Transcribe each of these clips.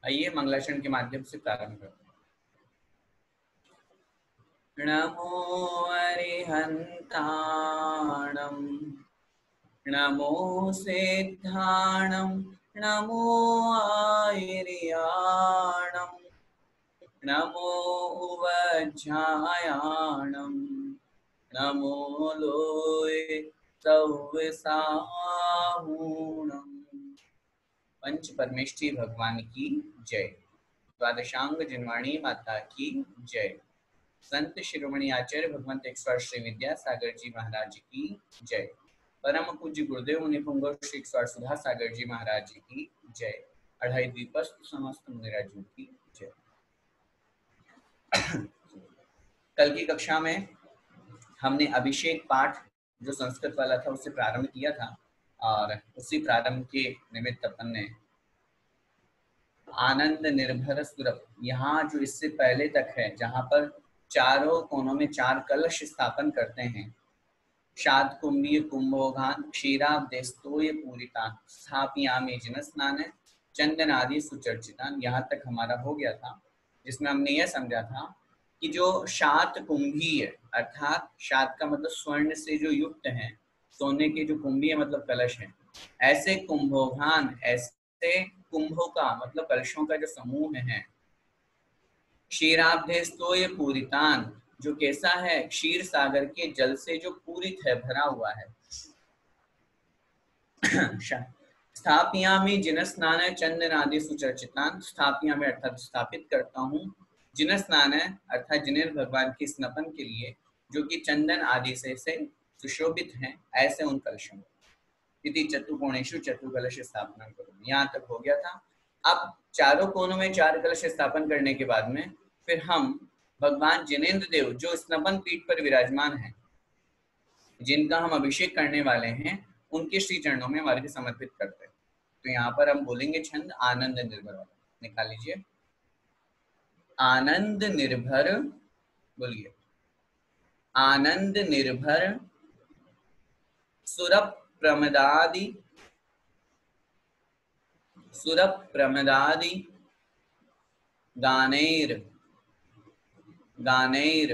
आइए मंगलाचरण के माध्यम से प्रारंभ करते हैं। नमो अरिहंताणं नमो सिद्धाणं नमो आयर्याणं नमो उवज्झायाणं नमो लोय सव्यसाहूणम्। पंच परमेष्ठी भगवान की जय। द्वादशांग जिनवाणी माता की जय। संत शिरोमणि आचार्य भगवंत एक श्री विद्यासागर जी महाराज की जय। परम पूज्य गुरुदेव मुनि पुंगव श्री सुधा सागर जी महाराज की जय। अढ़ाई द्वीपस्थ समस्त मुनिराजों की जय। कल की कक्षा में हमने अभिषेक पाठ जो संस्कृत वाला था उससे प्रारंभ किया था और उसी प्रारंभ के निमित्त अपन ने आनंद निर्भर सुरभ, यहाँ जो इससे पहले तक है जहाँ पर चारों कोनों में 4 कलश स्थापन करते हैं, शाद कुंभी कुंभोगान क्षीराब्देस्तोय पूरितान स्थापयामि जिनस्नान चंदन आदि सुचर्चितान। यहाँ तक हमारा हो गया था, जिसमें हमने यह समझा था कि जो शात कुंभी है, अर्थात शात का मतलब स्वर्ण से जो युक्त है, सोने के जो कुंभी है मतलब कलश है, ऐसे कुंभोगान, ऐसे कुंभों का मतलब कलशों का जो समूह है, क्षीराब्धेस्तोय पूरितान, जो कैसा है, क्षीर सागर के जल से जो पूरित है, भरा हुआ है। स्थापयामि जिनस्नान चंदन आदि सुचर्चितान, स्थापयामि अर्थात स्थापित करता हूँ, जिनस्नान अर्थात जिनेर भगवान के स्नपन के लिए, जो कि चंदन आदि से सुशोभित हैं, ऐसे उन कलशों को। इति चतुर्कोणेषु चतुर्कलश स्थापना करो, यहाँ तक हो गया था। अब चारों कोनों में 4 कलश स्थापन करने के बाद में फिर हम भगवान जिनेन्द्र देव जो स्नपन पीठ पर विराजमान हैं, जिनका हम अभिषेक करने वाले हैं, उनके श्री चरणों में हमारे समर्पित करते हैं। तो यहाँ पर हम बोलेंगे छंद आनंद निर्भर वाला, निकाल लीजिए। आनंद निर्भर, बोलिए। आनंद निर्भर सुरभ प्रमदादि, सुरभ प्रमदादि गानैर, गानैर,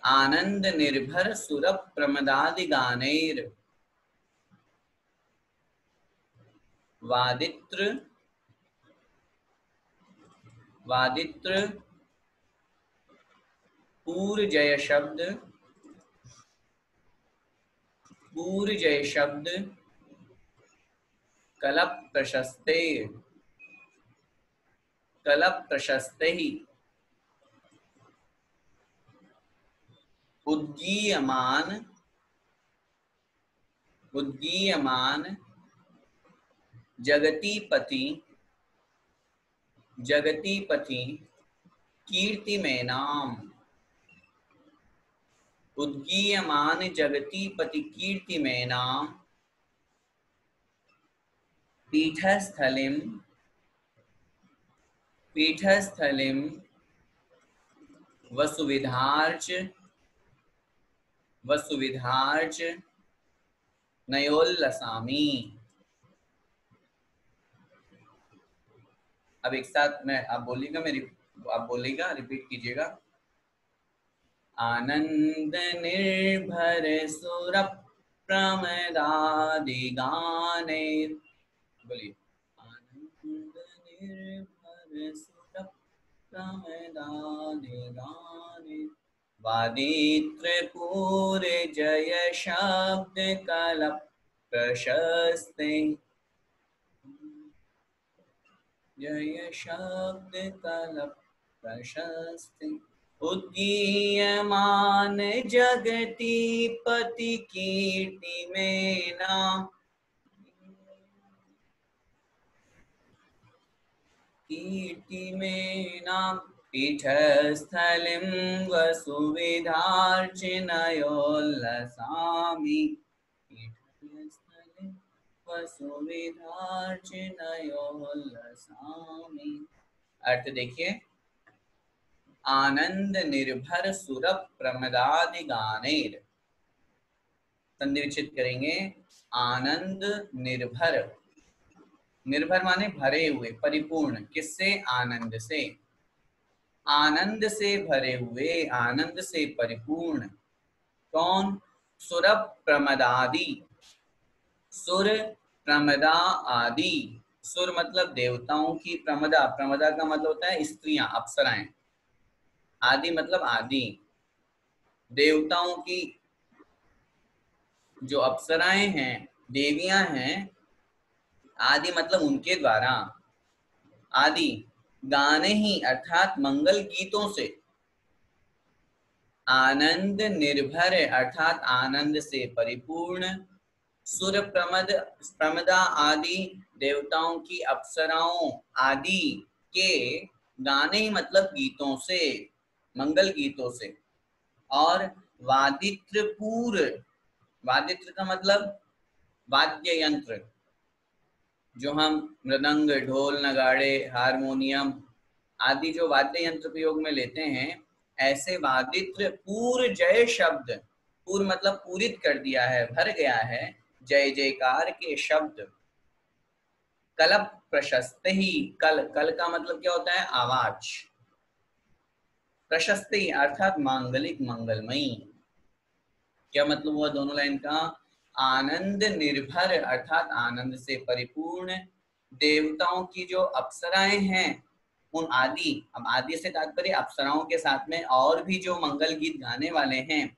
आनंद निर्भर सुरभ प्रमदादि गानैर वादित्र, वादित्र पूर जय शब्द, पूर जय शब्द कलप प्रशस्ते, कलप प्रशस्ते ही उद्गीयमान, उद्गीयमान जगतीपति, जगतीपति कीर्ति में नाम, उद्गीयमान जगतीपति कीर्ति में नाम पीठस्थलिम, पीठस्थलिम वसुविधार्च, वसुविधार्च नयोल्लसामी। अब एक साथ मैं, आप बोलिएगा, आप बोलिएगा, रिपीट कीजिएगा। आनंद निर्भर सुरभ प्रमदादि गानैर, बोलिए। आनंद निर्भर सुरभ प्रमदादि गानैर वादित्र पूरे जय शब्द कलप प्रशस्ते, जय शब्द कलप प्रशस्ते उद्गीयमान जगतीपति कीर्ति में नाम, कीर्ति में नाम पीठस्थलिं वसुविधार्च नयोल्लसामि, पीठस्थलिं वसुविधार्च नयोल्लसामि। अर्थ देखिए, आनंद निर्भर सुरभ प्रमदादि गानैर, संधि विच्छेद करेंगे। आनंद निर्भर, निर्भर माने भरे हुए, परिपूर्ण, किससे? आनंद से। आनंद से भरे हुए, आनंद से परिपूर्ण। कौन? सुर प्रमदादि, सुर प्रमदा आदि। सुर मतलब देवताओं की, प्रमदा, प्रमदा का मतलब होता है स्त्रियां, अप्सराएं। आदि मतलब आदि, देवताओं की जो अप्सराएं हैं, देवियां हैं। आदि मतलब उनके द्वारा, आदि गाने ही अर्थात मंगल गीतों से। आनंद निर्भर अर्थात आनंद से परिपूर्ण। सुर प्रमद, प्रमदा आदि देवताओं की अप्सराओं आदि के गाने ही मतलब गीतों से, मंगल गीतों से। और वादित्र पूर, वादित्र का मतलब वाद्य यंत्र, जो हम मृदंग, ढोल, नगाड़े, हारमोनियम आदि जो वाद्य यंत्र प्रयोग में लेते हैं, ऐसे वादित्र पूर जय शब्द, पूर मतलब पूरित कर दिया है, भर गया है, जय जयकार के शब्द। कल प्रशस्त ही, कल, कल का मतलब क्या होता है? आवाज। प्रशस्त ही अर्थात मांगलिक, मंगलमयी। क्या मतलब हुआ दोनों लाइन का? आनंद निर्भर अर्थात आनंद से परिपूर्ण। देवताओं की जो अप्सराएं हैं, उन आदि, अब आदि से तात्पर्य अप्सराओं के साथ में और भी जो मंगल गीत गाने वाले हैं,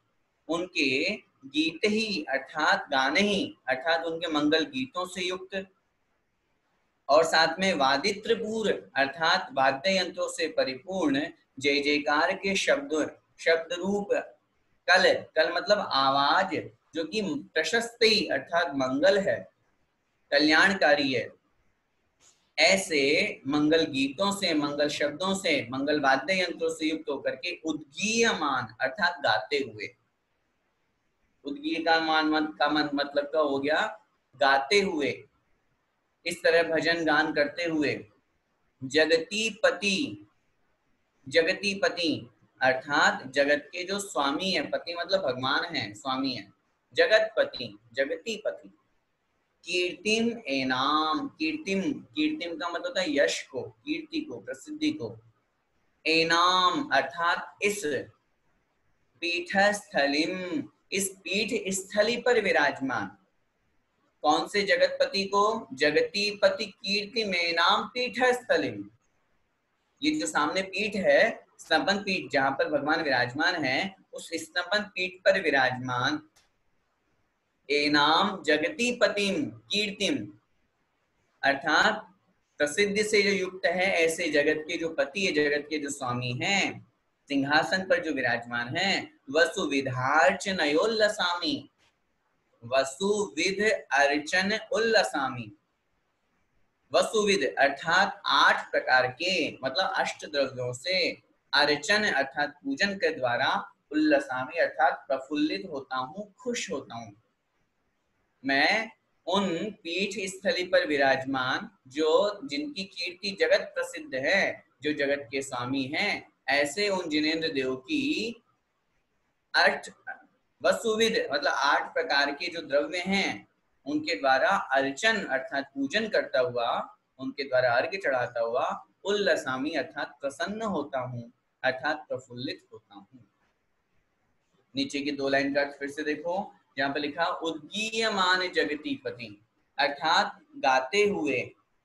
उनके गीत ही अर्थात गाने ही अर्थात उनके मंगल गीतों से युक्त। और साथ में वादित्रपूर अर्थात वाद्य यंत्रों से परिपूर्ण जय जयकार के शब्द, शब्द रूप कल, कल मतलब आवाज, जो कि प्रशस्ति अर्थात मंगल है, कल्याणकारी है। ऐसे मंगल गीतों से, मंगल शब्दों से, मंगल वाद्य यंत्रों से युक्त होकर के उद्गीयमान अर्थात गाते हुए। उद्गीय का मतलब का हो गया गाते हुए, इस तरह भजन गान करते हुए। जगती पति, जगती पति अर्थात जगत के जो स्वामी है, पति मतलब भगवान है, स्वामी है, जगत पति, जगती पति। कीर्तिम एनाम, कीर्तिम, कीर्तिम का मतलब होता है यश को, कीर्ति को, प्रसिद्धि को। एनाम अर्थात इस, पीठस्थलिम, इस पीठ स्थली पर विराजमान। कौन से जगतपति को? जगती पति कीर्ति में नाम पीठस्थलिम। ये जो सामने पीठ है, स्तंभन पीठ, जहां पर भगवान विराजमान है, उस स्तंभन पीठ पर विराजमान एनाम जगती पतिम कीर्तिम अर्थात प्रसिद्धि से जो युक्त है, ऐसे जगत के जो पति है, जगत के जो स्वामी हैं, सिंहासन पर जो विराजमान है। वसुविधार्चनयोल्लसामी, वसुविध अर्चन उल्लसामी। वसुविध अर्थात 8 प्रकार के, मतलब अष्ट द्रव्यों से, अर्चन अर्थात पूजन के द्वारा, उल्लसामी अर्थात प्रफुल्लित होता हूँ, खुश होता हूँ। मैं उन पीठ स्थली पर विराजमान, जो जिनकी कीर्ति जगत प्रसिद्ध है, जो जगत के स्वामी हैं, ऐसे उन जिनेंद्र देव की अर्थ, वसुविध मतलब 8 प्रकार के जो द्रव्य हैं, उनके द्वारा अर्चन अर्थात पूजन करता हुआ, उनके द्वारा अर्घ्य चढ़ाता हुआ, उल्लसामी अर्थात प्रसन्न होता हूँ, अर्थात प्रफुल्लित होता हूँ। नीचे की 2 लाइन का अर्थ फिर से देखो। यहाँ पे लिखा उद्गीयमान जगती पति, अर्थात गाते हुए,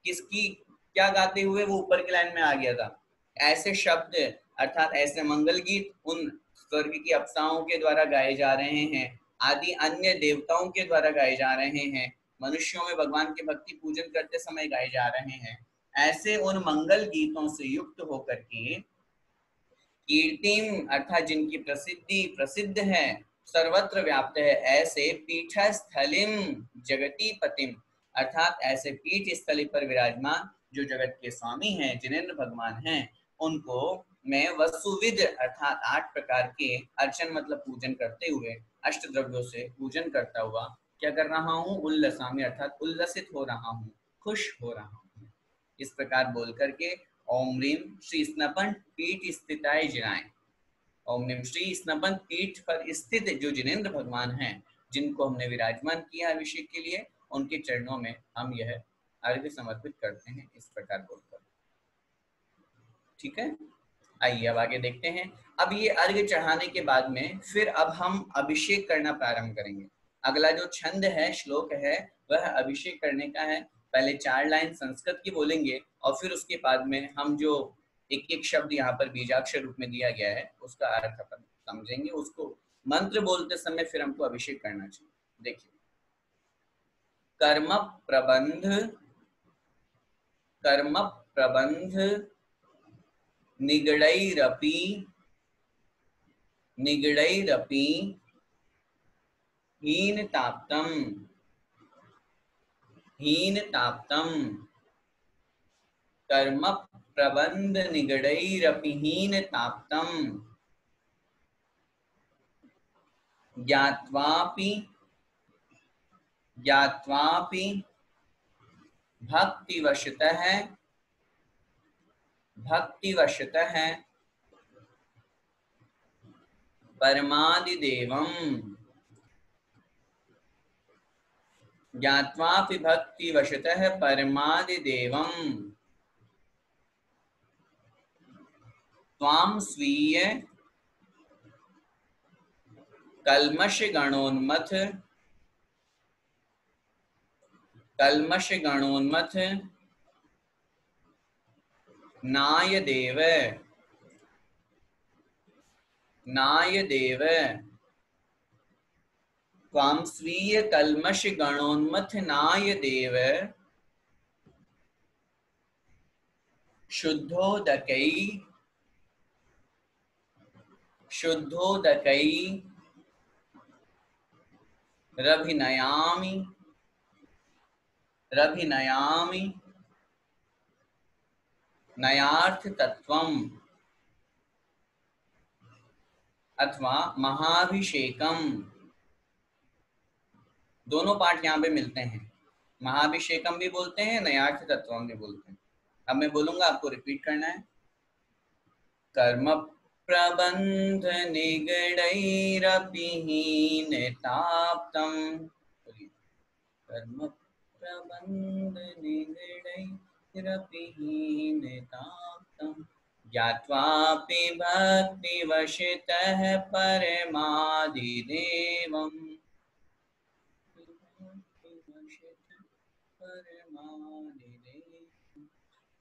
किसकी, क्या गाते हुए? वो ऊपर की लाइन में आ गया था। ऐसे शब्द अर्थात ऐसे मंगल गीत उन स्वर्ग की अप्सराओं के द्वारा गाए जा रहे हैं, आदि अन्य देवताओं के द्वारा गाए जा रहे हैं, मनुष्यों में भगवान के भक्ति पूजन करते समय गाए जा रहे हैं। ऐसे उन मंगल गीतों से युक्त होकर के कीर्तिम अर्थात जिनकी प्रसिद्धि प्रसिद्ध है, सर्वत्र व्याप्त है, ऐसे पीठस्थलिम जगती पतिम अर्थात ऐसे पीठ स्थली पर विराजमान जो जगत के स्वामी हैं, जिनेंद्र भगवान हैं, उनको मैं वसुविध अर्थात 8 प्रकार के अर्चन मतलब पूजन करते हुए, अष्ट द्रव्यों से पूजन करता हुआ क्या कर रहा हूँ? उल्लसामी अर्थात उल्लसित हो रहा हूँ, खुश हो रहा हूँ। इस प्रकार बोल करके ओम ह्रीम श्री स्नपन पीठ स्थिताय जिनाय, ओम ह्रीम श्री स्नपन पीठ पर स्थित जो जिनेंद्र भगवान हैं, जिनको हमने विराजमान किया अभिषेक के लिए, उनके चरणों में हम यह अर्घ्य समर्पित करते हैं, इस प्रकार बोलकर। ठीक है, आइए अब आगे देखते हैं। अब ये अर्घ्य चढ़ाने के बाद में फिर अब हम अभिषेक करना प्रारंभ करेंगे। अगला जो छंद है, श्लोक है, वह अभिषेक करने का है। पहले 4 लाइन संस्कृत की बोलेंगे और फिर उसके बाद में हम जो एक एक शब्द यहाँ पर बीजाक्षर रूप में दिया गया है उसका अर्थ अपन समझेंगे। उसको मंत्र बोलते समय फिर हमको अभिषेक करना चाहिए। देखिए, कर्म प्रबंध निगड़ैरपि हीनताप्तम् कर्म प्रबंध निगड़ैरपि हीनताप्तम् ज्ञात्वापि भक्तिवशतः परमादिदेवम् ज्ञात्वापि भक्तिवशतः परमादिदेवम् त्वां स्वीय कल्मषगणोन्मथ नाय देव त्वां स्वीय कल्मषगणोन्मथ नाय देव शुद्धोदकै रभिनयामि नयार्थ तत्वम् अथवा महाभिषेकम। दोनों पाठ यहाँ पे मिलते हैं, महाभिषेकम भी बोलते हैं, नयार्थ तत्वम भी बोलते हैं। अब मैं बोलूंगा, आपको रिपीट करना है। कर्म प्रबंध निगड़ैरपि हीनताप्तम्, कर्म प्रबंध निगड़ैरपि हीनताप्तम् ज्ञात्वापि भक्तिवशतः परमादिदेवम्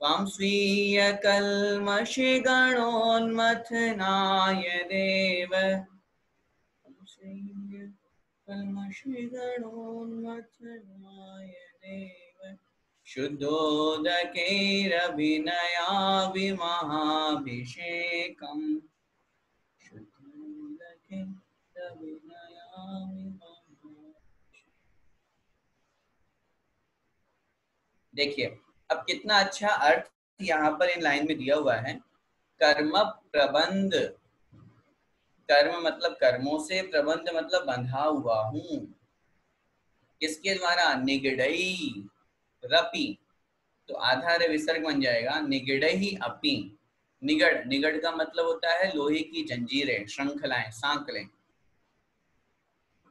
त्वां स्वीय कल्मषगणोन्मथनाय देव शुद्धोदकैरभिनयाभिमहाभिषेकम् देखिए, अब कितना अच्छा अर्थ यहाँ पर इन लाइन में दिया हुआ है। कर्म प्रबंध, कर्म मतलब कर्मों से, प्रबंध मतलब बंधा हुआ हूं। किसके द्वारा? निगड़ई रपि, तो आधार विसर्ग बन जाएगा निगड़ई अपि। निगड़ का मतलब होता है लोहे की जंजीरें, श्रृंखलाएं, सांकलें।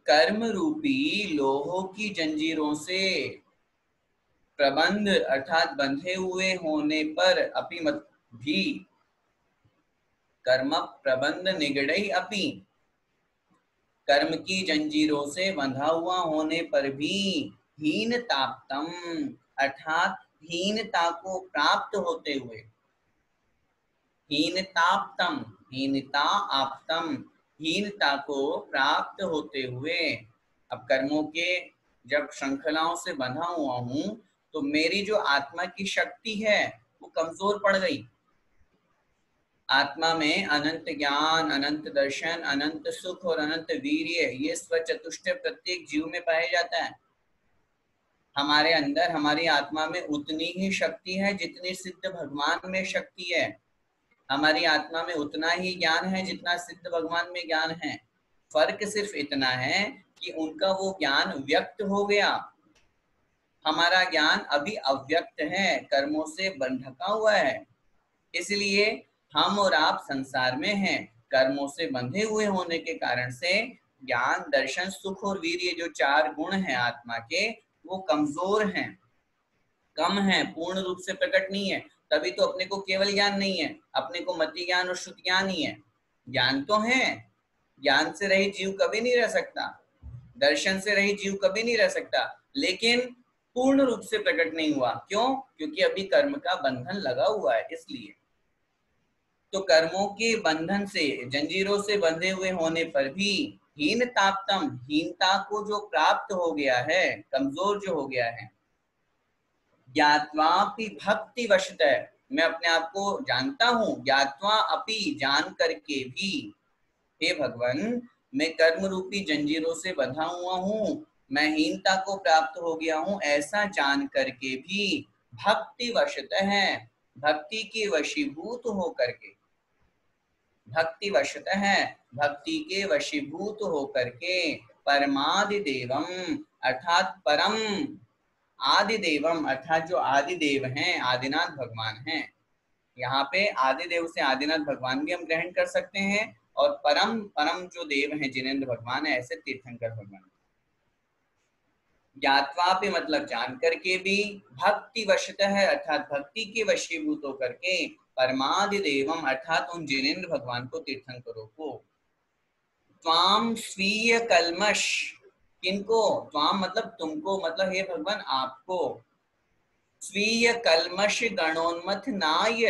कर्म रूपी लोहों की जंजीरों से प्रबंध अर्थात बंधे हुए होने पर, अपि मत भी, कर्म प्रबंध निगड़ई अपि, कर्म की जंजीरों से बंधा हुआ होने पर भी, हीनताप्तम अर्थात हीनता को प्राप्त होते हुए, हीनताप्तम, हीनता आप्तम, हीनता को प्राप्त होते हुए। अब कर्मों के जब श्रृंखलाओं से बंधा हुआ हूं तो मेरी जो आत्मा की शक्ति है वो कमजोर पड़ गई। आत्मा में अनंत ज्ञान, अनंत दर्शन, अनंत सुख और अनंत वीर्य, ये स्वचतुष्टय प्रत्येक जीव में पाया जाता है। हमारे अंदर, हमारी आत्मा में उतनी ही शक्ति है जितनी सिद्ध भगवान में शक्ति है। हमारी आत्मा में उतना ही ज्ञान है जितना सिद्ध भगवान में ज्ञान है। फर्क सिर्फ इतना है कि उनका वो ज्ञान व्यक्त हो गया, हमारा ज्ञान अभी अव्यक्त है, कर्मों से ढका हुआ है। इसलिए हम और आप संसार में हैं, कर्मों से बंधे हुए होने के कारण से ज्ञान, दर्शन, सुख और वीर, ये जो 4 गुण हैं आत्मा के, वो कमजोर हैं, कम है, पूर्ण रूप से प्रकट नहीं है। तभी तो अपने को केवल ज्ञान नहीं है, अपने को मति ज्ञान और श्रुति ज्ञान ही है। ज्ञान तो है, ज्ञान से रहित जीव कभी नहीं रह सकता, दर्शन से रहित जीव कभी नहीं रह सकता, लेकिन पूर्ण रूप से प्रकट नहीं हुआ। क्यों? क्योंकि अभी कर्म का बंधन लगा हुआ है, इसलिए। तो कर्मों के बंधन से, जंजीरों से बंधे हुए होने पर भी हीन ताप्तम, हीनता को जो प्राप्त हो गया है, कमजोर जो हो गया है, ज्ञात्वापि भक्ति वशतः, मैं अपने आप को जानता हूं, ज्ञात्वा अपि, जान करके भी, हे भगवान मैं कर्म रूपी जंजीरों से बंधा हुआ हूं, मैं हीनता को प्राप्त हो गया हूं, ऐसा जान करके भी भक्ति वशतः है, भक्ति के वशीभूत हो करके, भक्ति वशतः है, भक्ति के वशीभूत हो करके, परमादि देवम अर्थात परम, आदि देवम अर्थात जो आदि देव हैं, आदिनाथ भगवान हैं। यहाँ पे आदि देव से आदिनाथ भगवान भी हम ग्रहण कर सकते हैं, और परम, परम जो देव हैं जिनेंद्र भगवान है, ऐसे तीर्थंकर भगवान। ज्ञात्वा पे मतलब जान करके भी, भक्ति वशतः है अर्थात भक्ति के वशीभूत होकर के, परमादि देवम अर्थात उन जिनेंद्र भगवान को, तीर्थंकरों को, त्वाम स्वीय कलमश, किनको? त्वाम मतलब तुमको, मतलब हे भगवान आपको, स्वीय कलमश गणोन्मथ नाय।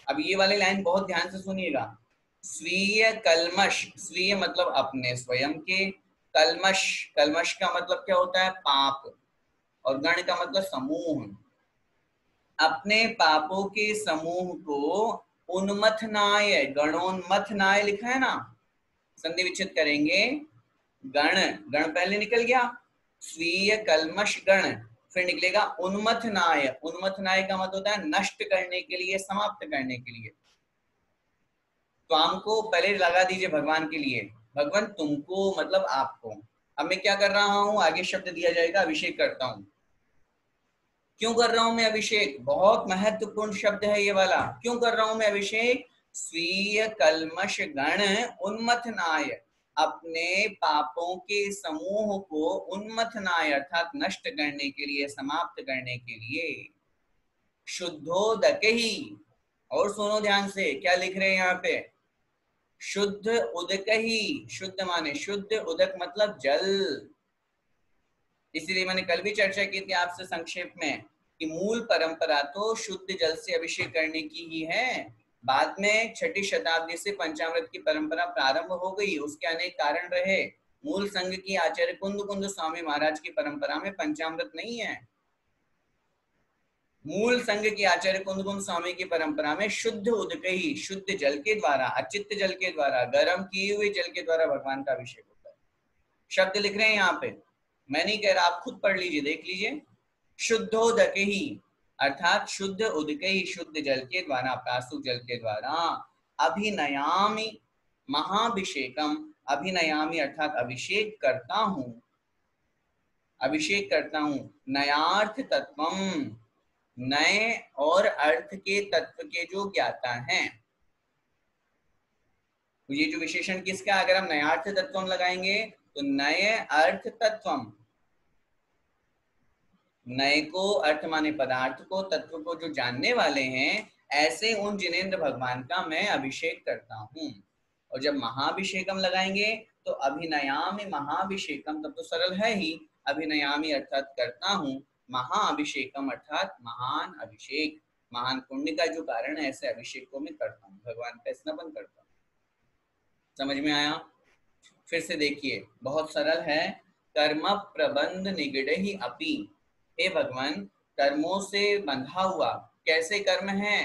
अब ये वाली लाइन बहुत ध्यान से सुनिएगा। स्वीय कलमश, स्वीय मतलब अपने स्वयं के, कलमश, कलमश का मतलब क्या होता है? पाप, और गण का मतलब समूह, अपने पापों के समूह को उन्मथनाय, गणोन्मथनाय लिखा है ना, संधि विच्छेद करेंगे, गण, गण पहले निकल गया, स्वीय कलमश गण, फिर निकलेगा उन्मथनाय, उन्मथनाय का मतलब होता है नष्ट करने के लिए, समाप्त करने के लिए। तो हमको पहले लगा दीजिए भगवान के लिए, भगवान तुमको मतलब आपको। अब मैं क्या कर रहा हूं, आगे शब्द दिया जाएगा, अभिषेक करता हूं। क्यों कर रहा हूं मैं अभिषेक? बहुत महत्वपूर्ण शब्द है ये वाला। क्यों कर रहा हूं मैं अभिषेक? स्वीय कलमश गण उन्मथनाय, अपने पापों के समूह को उन्मथनाय अर्थात नष्ट करने के लिए, समाप्त करने के लिए। शुद्धोदक ही, और सुनो ध्यान से क्या लिख रहे हैं यहाँ पे, शुद्ध उदक ही, शुद्ध माने शुद्ध, उदक मतलब जल। इसीलिए मैंने कल भी चर्चा की थी आपसे संक्षेप में कि मूल परंपरा तो शुद्ध जल से अभिषेक करने की ही है। बाद में 6ठी शताब्दी से पंचामृत की परंपरा प्रारंभ हो गई, उसके अनेक कारण रहे। मूल संघ की आचार्य कुंद कुंद स्वामी महाराज की परंपरा में पंचामृत नहीं है। मूल संघ की आचार्य कुंद कुंद स्वामी की परंपरा में शुद्ध उदक ही, शुद्ध जल के द्वारा, अचित्त जल के द्वारा, गर्म किए हुए जल के द्वारा भगवान का अभिषेक होता है। शब्द लिख रहे हैं यहाँ पे, मैं नहीं कह रहा, आप खुद पढ़ लीजिए, देख लीजिए। शुद्धोदक ही अर्थात शुद्ध उदक ही, शुद्ध जल के द्वारा, प्रासुक जल के द्वारा, अभिनयामि महाभिषेकम, अभिनयामि अर्थात अभिषेक करता हूं, अभिषेक करता हूं, नयार्थ तत्वम, नए और अर्थ के तत्व के जो ज्ञाता हैं। तो ये जो विशेषण किसका, अगर हम नयार्थ तत्वम लगाएंगे तो नए अर्थ तत्वम, नए को अर्थ माने पदार्थ को, तत्व को जो जानने वाले हैं, ऐसे उन जिनेंद्र भगवान का मैं अभिषेक करता हूं। और जब महाभिषेकम लगाएंगे तो अभिनयामि महाभिषेकम, तब तो सरल है ही, अभिनयामि अर्थात करता हूं, महाअभिषेकम अर्थात महान अभिषेक, महान पुण्य का जो कारण है, ऐसे अभिषेक को मैं करता हूँ, भगवान का स्नान करता हूँ। समझ में आया? फिर से देखिए, बहुत सरल है। कर्म प्रबंध निगड़ ही अपी, हे भगवान कर्मों से बंधा हुआ, कैसे कर्म है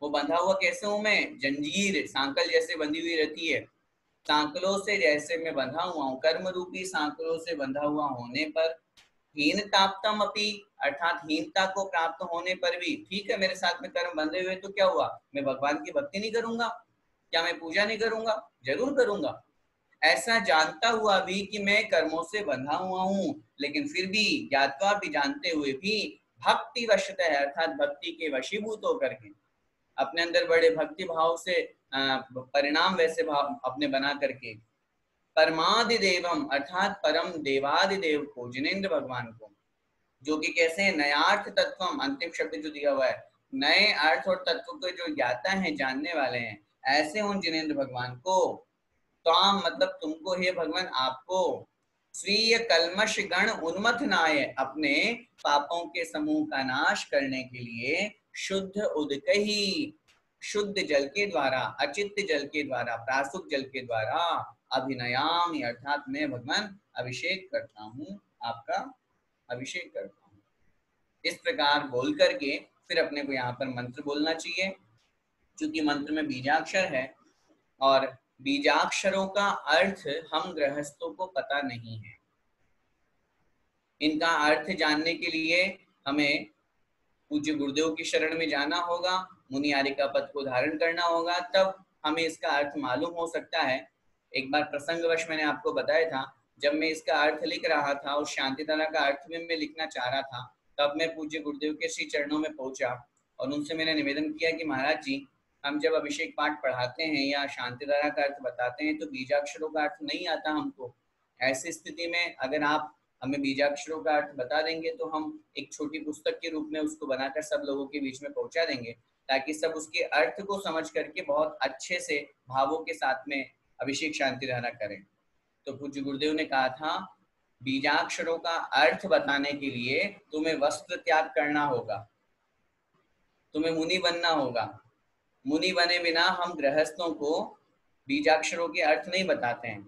वो बंधा हुआ कैसे हूं मैं? जंजीर, सांकल जैसे बंधी हुई रहती है, सांकलों से जैसे मैं बंधा हुआ हूँ, कर्म रूपी सांकलों से बंधा हुआ होने पर, हीन ताप्तम अपी अर्थात हीनता को प्राप्त होने पर भी, ठीक है मेरे साथ में कर्म बंधे हुए, तो क्या हुआ, मैं भगवान की भक्ति नहीं करूंगा क्या? मैं पूजा नहीं करूंगा? जरूर करूंगा। ऐसा जानता हुआ भी कि मैं कर्मों से बंधा हुआ हूं, लेकिन फिर भी, ज्ञातवा भी, जानते हुए भी, भक्ति वशतः अर्थात भक्ति के वशीभूत होकर के, अपने अंदर बड़े भक्ति भाव से परिणाम वैसे भाव अपने बना करके, परमादिदेवम अर्थात परम देवादिदेव को, जिनेंद्र भगवान को, जो कि कैसे हैं, नयार्थ तत्वम, अंतिम शब्द जो दिया हुआ है, नए अर्थ और तत्व को जो ज्ञाता है, जानने वाले हैं, ऐसे उन जिनेंद्र भगवान को, ताम मतलब तुमको, हे भगवान आपको, स्वीय कलमश गण उन्मथनाय, अपने पापों के समूह का नाश करने के लिए, शुद्ध उदकही, शुद्ध जल के द्वारा, अचित्त जल के द्वारा, प्रासुक जल के द्वारा, अभिनयाम अर्थात मैं भगवान अभिषेक करता हूँ, आपका अभिषेक करता हूँ। इस प्रकार बोल करके फिर अपने को यहाँ पर मंत्र बोलना चाहिए, क्योंकि मंत्र में बीजाक्षर है और बीजाक्षरों का अर्थ हम गृहस्थों को पता नहीं है। इनका अर्थ जानने के लिए हमें पूज्य गुरुदेव की शरण में जाना होगा, मुनि आर्य पद को धारण करना होगा, तब हमें इसका अर्थ मालूम हो सकता है। एक बार प्रसंगवश मैंने आपको बताया था, जब मैं इसका अर्थ लिख रहा था और शांतिधारा का अर्थ भी मैं लिखना चाह रहा था, तब मैं पूज्य गुरुदेव के श्री चरणों में पहुंचा और उनसे मैंने निवेदन किया कि महाराज जी, हम जब अभिषेक पाठ पढ़ाते हैं या शांतिधारा का अर्थ बताते हैं तो बीजाक्षरों का अर्थ नहीं आता हमको। ऐसी स्थिति में अगर आप हमें बीजाक्षरों का अर्थ बता देंगे तो हम एक छोटी पुस्तक के रूप में उसको बनाकर सब लोगों के बीच में पहुंचा देंगे, ताकि सब उसके अर्थ को समझ करके बहुत अच्छे से भावों के साथ में अभिषेक शांतिधारा करें। तो पूज्य गुरुदेव ने कहा था, बीजाक्षरों का अर्थ बताने के लिए तुम्हें वस्त्र त्याग करना होगा, तुम्हें मुनि बनना होगा। मुनि बने बिना हम गृहस्थों को बीजाक्षरों के अर्थ नहीं बताते हैं।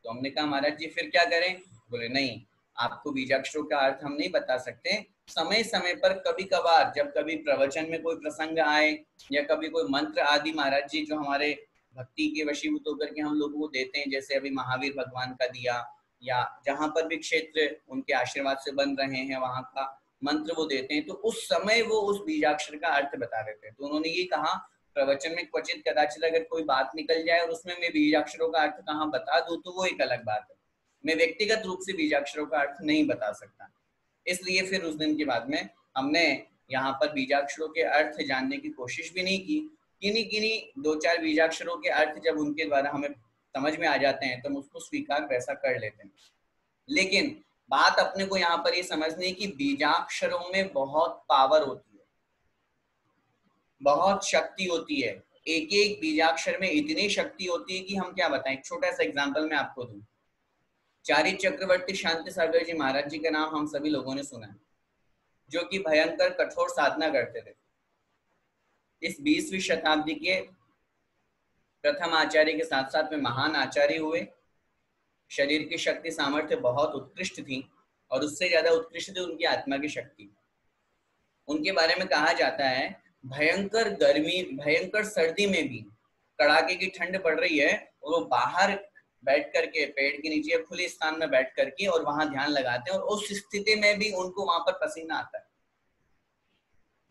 तो हमने कहा महाराज जी फिर क्या करें? बोले नहीं, आपको बीजाक्षरों का अर्थ हम नहीं बता सकते। समय समय पर कभी कभार जब कभी प्रवचन में कोई प्रसंग आए या कभी कोई मंत्र आदि महाराज जी जो हमारे भक्ति के वशीभूत होकर के हम लोगों को देते हैं, जैसे अभी महावीर भगवान का दिया, या जहाँ पर भी क्षेत्र उनके आशीर्वाद से बन रहे हैं वहां का मंत्र वो देते हैं, तो उस समय वो उस बीजाक्षर का अर्थ बता देते हैं। तो उन्होंने ये कहा, प्रवचन में क्वचित कदाचित अगर कोई बात निकल जाए और उसमें मैं बीजाक्षरों का अर्थ कहाँ बता दूं तो वो एक अलग बात है, मैं व्यक्तिगत रूप से बीजाक्षरों का अर्थ नहीं बता सकता। इसलिए फिर उस दिन के बाद में हमने यहाँ पर बीजाक्षरों के अर्थ जानने की कोशिश भी नहीं की। किन्हीं दो चार बीजाक्षरों के अर्थ जब उनके द्वारा हमें समझ में आ जाते हैं तो हम उसको स्वीकार वैसा कर लेते हैं। लेकिन बात अपने को यहाँ पर ये समझनी है कि बीजाक्षरों में बहुत पावर होती है, बहुत शक्ति होती है। एक एक बीजाक्षर में इतनी शक्ति होती है कि हम क्या बताएं। छोटा सा एग्जांपल मैं आपको दूं। चारित चक्रवर्ती शांति सागर जी महाराज जी का नाम हम सभी लोगों ने सुना है, जो कि भयंकर कठोर साधना करते थे। इस 20वीं शताब्दी के प्रथम आचार्य के साथ साथ में महान आचार्य हुए। शरीर की शक्ति सामर्थ्य बहुत उत्कृष्ट थी और उससे ज्यादा उत्कृष्ट थी उनकी आत्मा की शक्ति। उनके बारे में कहा जाता है, भयंकर गर्मी, भयंकर सर्दी में भी, कड़ाके की ठंड पड़ रही है और वो बाहर बैठ करके पेड़ के नीचे खुले स्थान में बैठ करके और वहां ध्यान लगाते हैं, और उस स्थिति में भी उनको वहां पर पसीना आता है।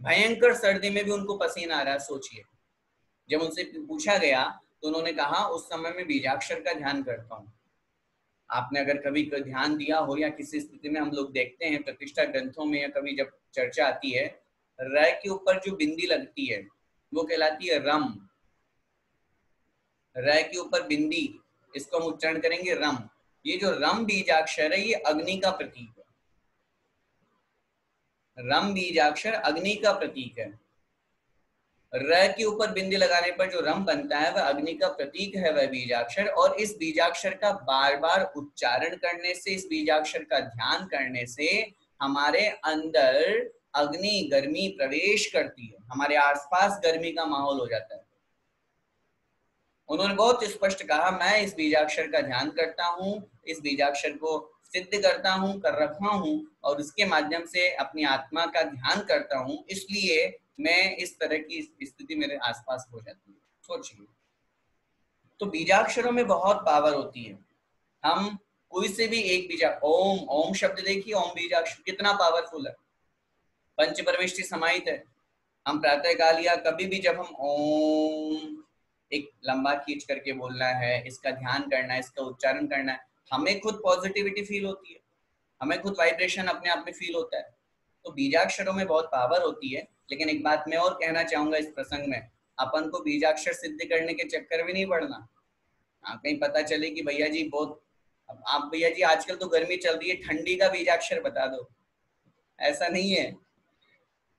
भयंकर सर्दी में भी उनको पसीना आ रहा है, सोचिए। जब उनसे पूछा गया तो उन्होंने कहा, उस समय में बीजाक्षर का ध्यान करता हूँ। आपने अगर कभी ध्यान दिया हो या किसी स्थिति में हम लोग देखते हैं प्रतिष्ठा ग्रंथों में या कभी जब चर्चा आती है, र के ऊपर जो बिंदी लगती है वो कहलाती है रम। र के ऊपर बिंदी, इसको हम उच्चारण करेंगे रम। ये जो रम बीजाक्षर है ये अग्नि का प्रतीक है। रम बीजाक्षर अग्नि का प्रतीक है। र के ऊपर बिंदी लगाने पर जो रम बनता है वह अग्नि का प्रतीक है, वह बीजाक्षर। और इस बीजाक्षर का बार बार उच्चारण करने से, इस बीजाक्षर का ध्यान करने से हमारे अंदर अग्नि गर्मी प्रवेश करती है, हमारे आसपास गर्मी का माहौल हो जाता है। उन्होंने बहुत स्पष्ट कहा, मैं इस बीजाक्षर का ध्यान करता हूँ, इस बीजाक्षर को सिद्ध करता हूँ, कर रखा हूँ, और उसके माध्यम से अपनी आत्मा का ध्यान करता हूँ, इसलिए मैं इस तरह की स्थिति मेरे आसपास हो जाती है। सोचिए, तो बीजाक्षरों में बहुत पावर होती है। हम कोई से भी एक बीजा, ओम, ओम शब्द देखिए, ओम बीजाक्षर कितना पावरफुल है, पंच परमेष्टि समाहित है। हम प्रातः काल या कभी भी जब हम ओम एक लंबा खींच करके बोलना है, इसका ध्यान करना है, इसका उच्चारण करना है, हमें खुद पॉजिटिविटी फील होती है, हमें खुद वाइब्रेशन अपने आप में फील होता है। तो बीजाक्षरों में बहुत पावर होती है। लेकिन एक बात मैं और कहना चाहूंगा इस प्रसंग में, अपन को बीजाक्षर सिद्ध करने के चक्कर में नहीं पड़ना। हाँ, कहीं पता चले कि भैया जी बहुत, अब आप भैया जी आजकल तो गर्मी चल रही है, ठंडी का बीजाक्षर बता दो, ऐसा नहीं है,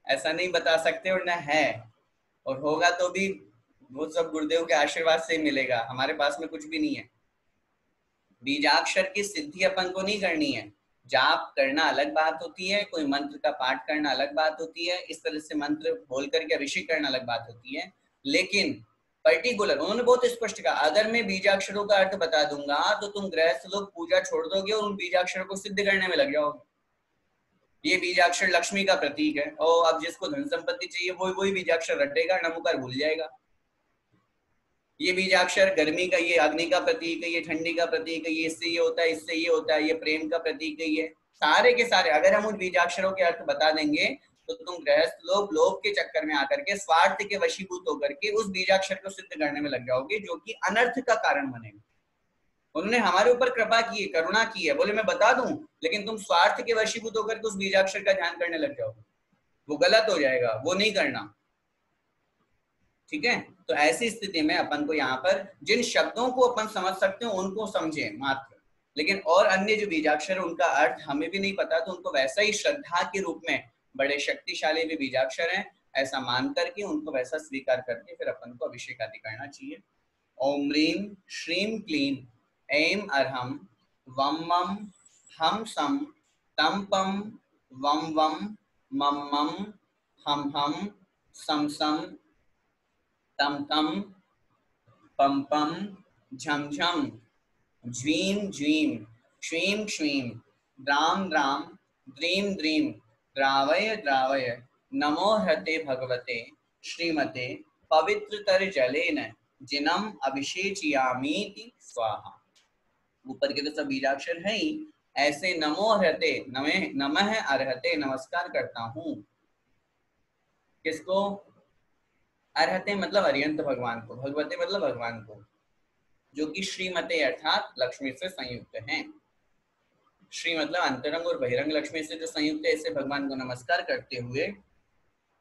ऐसा नहीं बता सकते, और ना है, और होगा तो भी वो सब गुरुदेव के आशीर्वाद से ही मिलेगा, हमारे पास में कुछ भी नहीं है। बीजाक्षर की सिद्धि अपन को नहीं करनी है, जाप करना अलग बात होती है, कोई मंत्र का पाठ करना अलग बात होती है, इस तरह से मंत्र बोल करके अभिषेक करना अलग बात होती है, लेकिन पर्टिकुलर उन्होंने बहुत स्पष्ट कहा, अगर मैं बीजाक्षरों का अर्थ बता दूंगा तो तुम गृहस्थ लोग पूजा छोड़ दोगे और उन बीजाक्षरों को सिद्ध करने में लग जाओगे। ये बीजाक्षर लक्ष्मी का प्रतीक है, और अब जिसको धन संपत्ति चाहिए वही बीजाक्षर रटेगा, नमोकार भूल जाएगा। ये बीजाक्षर गर्मी का, ये अग्नि का प्रतीक है, ये ठंडी का प्रतीक है, ये इससे ये होता है, इससे ये होता है, ये प्रेम का प्रतीक है, ये सारे के सारे अगर हम उन बीजाक्षरों के अर्थ बता देंगे तो तुम गृहस्थ लोग लोभ के चक्कर में आकर के, स्वार्थ के वशीभूत होकर के उस बीजाक्षर को सिद्ध करने में लग जाओगे, जो कि अनर्थ का कारण बनेगा। उन्होंने हमारे ऊपर कृपा की है, करुणा की है, बोले मैं बता दूं, लेकिन तुम स्वार्थ के वशीभूत होकर के उस बीजाक्षर का ध्यान करने लग जाओगे, वो गलत हो जाएगा, वो नहीं करना। ठीक है, तो ऐसी स्थिति में अपन को यहाँ पर जिन शब्दों को अपन समझ सकते हो उनको समझे मात्र, लेकिन और अन्य जो बीजाक्षर उनका अर्थ हमें भी नहीं पता, तो उनको वैसा ही श्रद्धा के रूप में, बड़े शक्तिशाली भी बीजाक्षर हैं ऐसा मान करके उनको वैसा स्वीकार करके फिर अपन को अभिषेक आदि करना चाहिए। ओम ह्रीं श्रीं क्लीं ऐं अर्हं वम मम हम सम तम पम वम वम मम मम हम सम सम तम तम पम पम झम झम ज्वीं ज्वीं श्रीं श्रीं द्रां द्रां द्रीं द्रीं द्रावय द्रावय नमो ह्रते भगवते श्रीमते पवित्रतर जलेन जिनम अभिषेचयामीति स्वाहा। ऊपर के तो सब बीजाक्षर है ही, ऐसे नमो ह्रते, नमः अर्हते, नमस्कार करता हूँ, किसको? अर्हते मतलब अरिहंत भगवान को, भगवते मतलब भगवान को, जो कि श्रीमते अर्थात लक्ष्मी से संयुक्त हैं। श्री मतलब अंतरंग और बहिरंग लक्ष्मी से जो संयुक्त है, ऐसे भगवान को नमस्कार करते हुए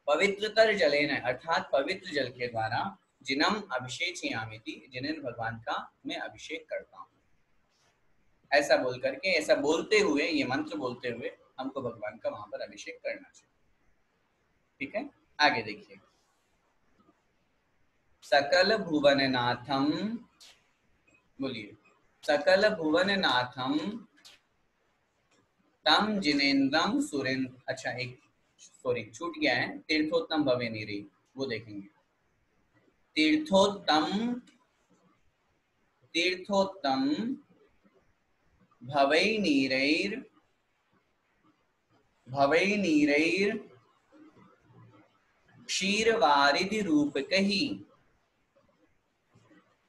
पवित्रतर जलेन अर्थात पवित्र जल के द्वारा जिनम अभिषेचयामीति, जिन्हें भगवान का मैं अभिषेक करता हूँ, ऐसा बोल करके, ऐसा बोलते हुए, ये मंत्र बोलते हुए हमको भगवान का वहां पर अभिषेक करना चाहिए। ठीक है, आगे देखिए। सकल भुवननाथम, बोलिए, सकल भुवननाथम तम जिनेन्द्रम सुरेंद्र, अच्छा एक सॉरी छूट गया है, तीर्थोत्तम भवे नीरी, वो देखेंगे। तीर्थोत्तम, तीर्थोत्तम भवै नीरैर, भवै नीरैर क्षीरवारिधि रूप कही,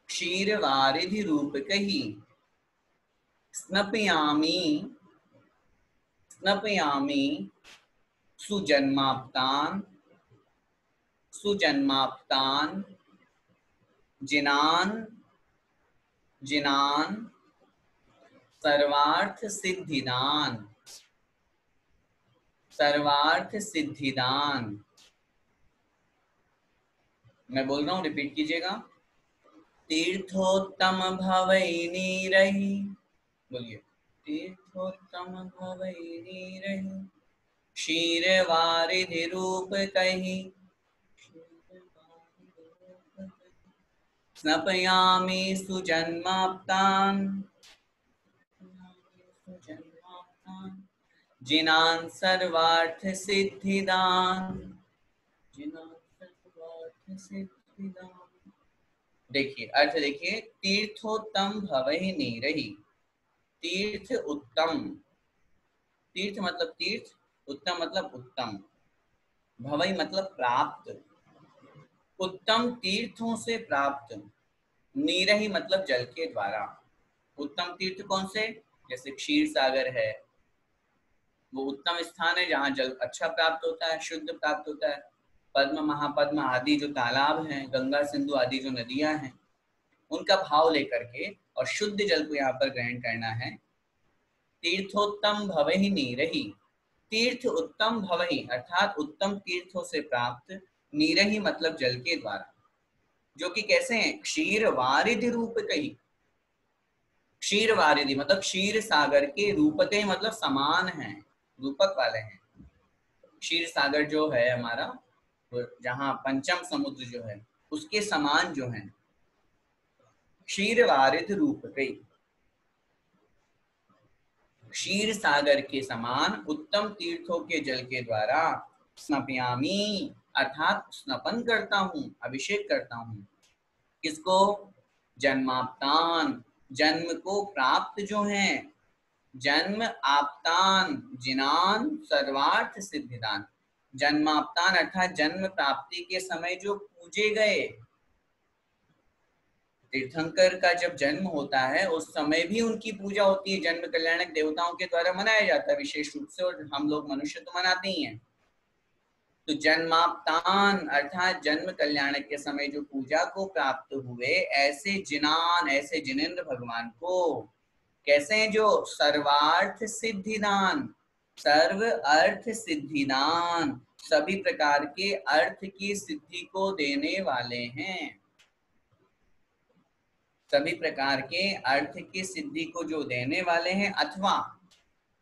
क्षीरवारिधि रूप कही स्नपयामी, स्नपयामी सुजन्माप्तान, सुजन्माप्तान जिनान, जिनान सर्वार्थ सिद्धिदान, सर्वार्थ सिद्धिदान। मैं बोल रहा हूं, रिपीट कीजिएगा। तीर्थोत्तम भवै नीरहि, बोलिए, तीर्थोत्तम भवै नीरहि क्षीरवारिधि रूप कहि स्नपयामि सुजन्माप्तान, जिनान सर्वार्थ सिद्धिदान, जिनान सर्वार्थ सिद्धिदान। देखिए अर्थ देखिए, तीर्थोत्तम भवहि नीरहि, तीर्थ उत्तम, तीर्थ मतलब तीर्थ, उत्तम मतलब उत्तम, भवई मतलब प्राप्त, उत्तम तीर्थों से प्राप्त, नीरहि मतलब जल के द्वारा। उत्तम तीर्थ कौन से? जैसे क्षीर सागर है, वो उत्तम स्थान है जहाँ जल अच्छा प्राप्त होता है, शुद्ध प्राप्त होता है। पद्म महापद्म आदि जो तालाब हैं, गंगा सिंधु आदि जो नदियां हैं, उनका भाव लेकर के और शुद्ध जल को यहाँ पर ग्रहण करना है। तीर्थोत्तम भवहि नीरहि, तीर्थ उत्तम भवहि अर्थात उत्तम तीर्थों से प्राप्त, नीरहि मतलब जल के द्वारा, जो कि कैसे हैं? क्षीर वारिधि रूप कही, क्षीर वारिधि मतलब क्षीर सागर के, रूपते मतलब समान है, रूपक वाले हैं। क्षीर सागर जो है हमारा, जहाँ पंचम समुद्र जो है उसके समान जो है, क्षीर वारिध रूपके, क्षीर सागर के समान उत्तम तीर्थों के जल के द्वारा स्नपयामी अर्थात स्नपन करता हूँ, अभिषेक करता हूँ। किसको? जन्माप्तान, जन्म को प्राप्त जो हैं, जन्म आप्तान जिनान सर्वार्थ सिद्धिदान, जन्माप्तान अर्थात जन्म प्राप्ति के समय जो पूजे गए। तीर्थंकर का जब जन्म होता है उस समय भी उनकी पूजा होती है, जन्म कल्याणक देवताओं के द्वारा मनाया जाता है विशेष रूप से, और हम लोग मनुष्य तो मनाते ही हैं। तो जन्माप्तान अर्थात जन्म कल्याणक के समय जो पूजा को प्राप्त हुए, ऐसे जिनान, ऐसे जिनेंद्र भगवान को, कैसे हैं? जो सर्वार्थ सिद्धिदान, सर्व अर्थ सिद्धिदान, सभी प्रकार के अर्थ की सिद्धि को देने वाले हैं, सभी प्रकार के अर्थ की सिद्धि को जो देने वाले हैं, अथवा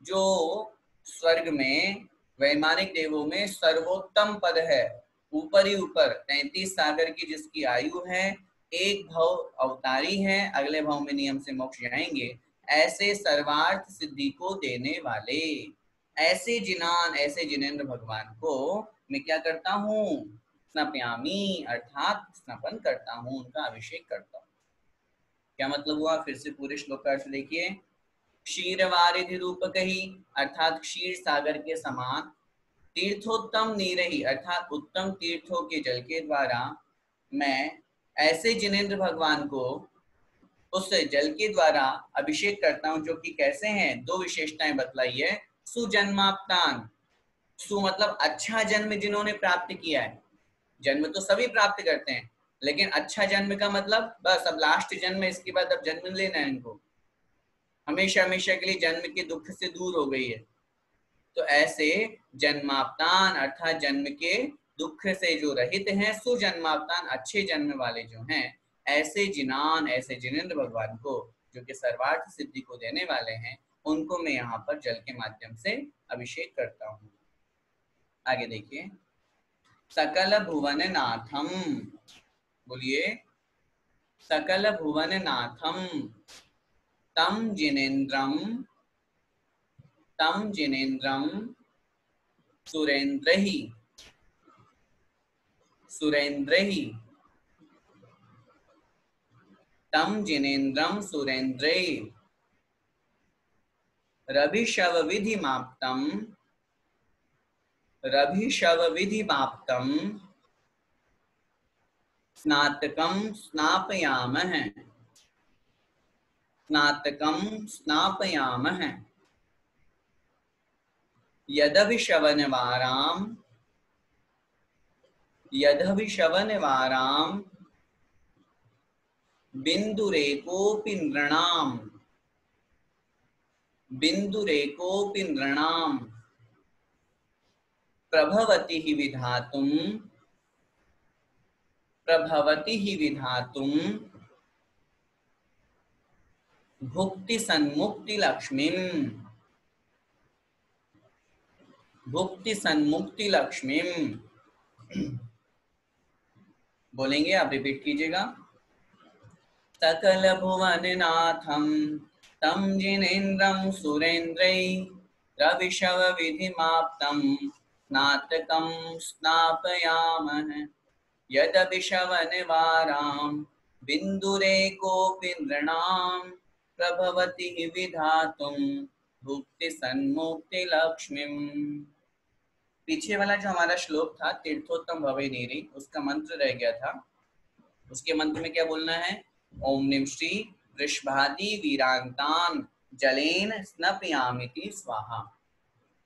जो स्वर्ग में वैमानिक देवों में सर्वोत्तम पद है, ऊपर ही ऊपर 33 सागर की जिसकी आयु है, एक भव अवतारी है, अगले भव में नियम से मोक्ष जाएंगे, ऐसे सर्वार्थ सिद्धि को देने वाले, ऐसे जिनान, ऐसे जिनेंद्र भगवान को मैं क्या करता हूँ? स्नपयामी अर्थात स्नपन करता हूँ, उनका अभिषेक करता हूँ। क्या मतलब हुआ? फिर से पूरे श्लोक का अर्थ देखिए। क्षीर वारिधि रूपक ही अर्थात क्षीर सागर के समान, तीर्थोत्तम नीरही अर्थात उत्तम तीर्थों के जल के द्वारा मैं ऐसे जिनेंद्र भगवान को उस जल के द्वारा अभिषेक करता हूं, जो कि कैसे हैं? दो विशेषताएं बतलाई है। सुजन्माप्तान, सु मतलब अच्छा जन्म जिन्होंने प्राप्त किया है, जन्म तो सभी प्राप्त करते हैं, लेकिन अच्छा जन्म का मतलब बस अब लास्ट जन्म है, इसके बाद अब जन्म लेना है इनको, हमेशा हमेशा के लिए जन्म के दुख से दूर हो गई है। तो ऐसे जन्माप्तान अर्थात जन्म के दुख से जो रहित हैं, सुजन्माप्तान अच्छे जन्म वाले जो हैं, ऐसे जिनान, ऐसे जिनेंद्र भगवान को जो कि सर्वार्थ सिद्धि को देने वाले हैं, उनको मैं यहाँ पर जल के माध्यम से अभिषेक करता हूँ। आगे देखिए। सकल भुवन नाथम, बोलिए। सकल भुवन नाथम तम जिनेन्द्रम, तम जिनेन्द्रम सुरेन्द्रहि, सुरेन्द्रहि, तम जिनेन्द्रम सुरेन्द्रै रभिशव विधि माप्तम, रभिशव विधि माप्तम स्नातकम स्नापयामः, स्नातकम स्नापयामः यदभिशवनवाराम, यदभिशवनवाराम बिंदुरेकोऽपि नृणाम, बिंदुरेकोऽपि नृणाम प्रभवति हि विधातुम, प्रभवति हि विधातुम भुक्ति सन्मुक्ति लक्ष्मीम, भुक्ति सन्मुक्ति लक्ष्मीम। बोलेंगे, आप रिपीट कीजिएगा। सकल भुवन नाथम तम जिनेन्द्रम सुरेन्द्रै रविशव विधि माप्तम स्नातकम स्नापयामः यदभिशवनवाराम बिंदुरेकोऽपि नृणाम प्रभवति हि विधातुम भुक्ति सन्मुक्ति लक्ष्मीम। पीछे वाला जो हमारा श्लोक था तीर्थोत्तम भवे नीरी, उसका मंत्र रह गया था। उसके मंत्र में क्या बोलना है? ओम नीम श्री वृषभादि वीरांतान जलेन स्नपयामिति स्वाहा।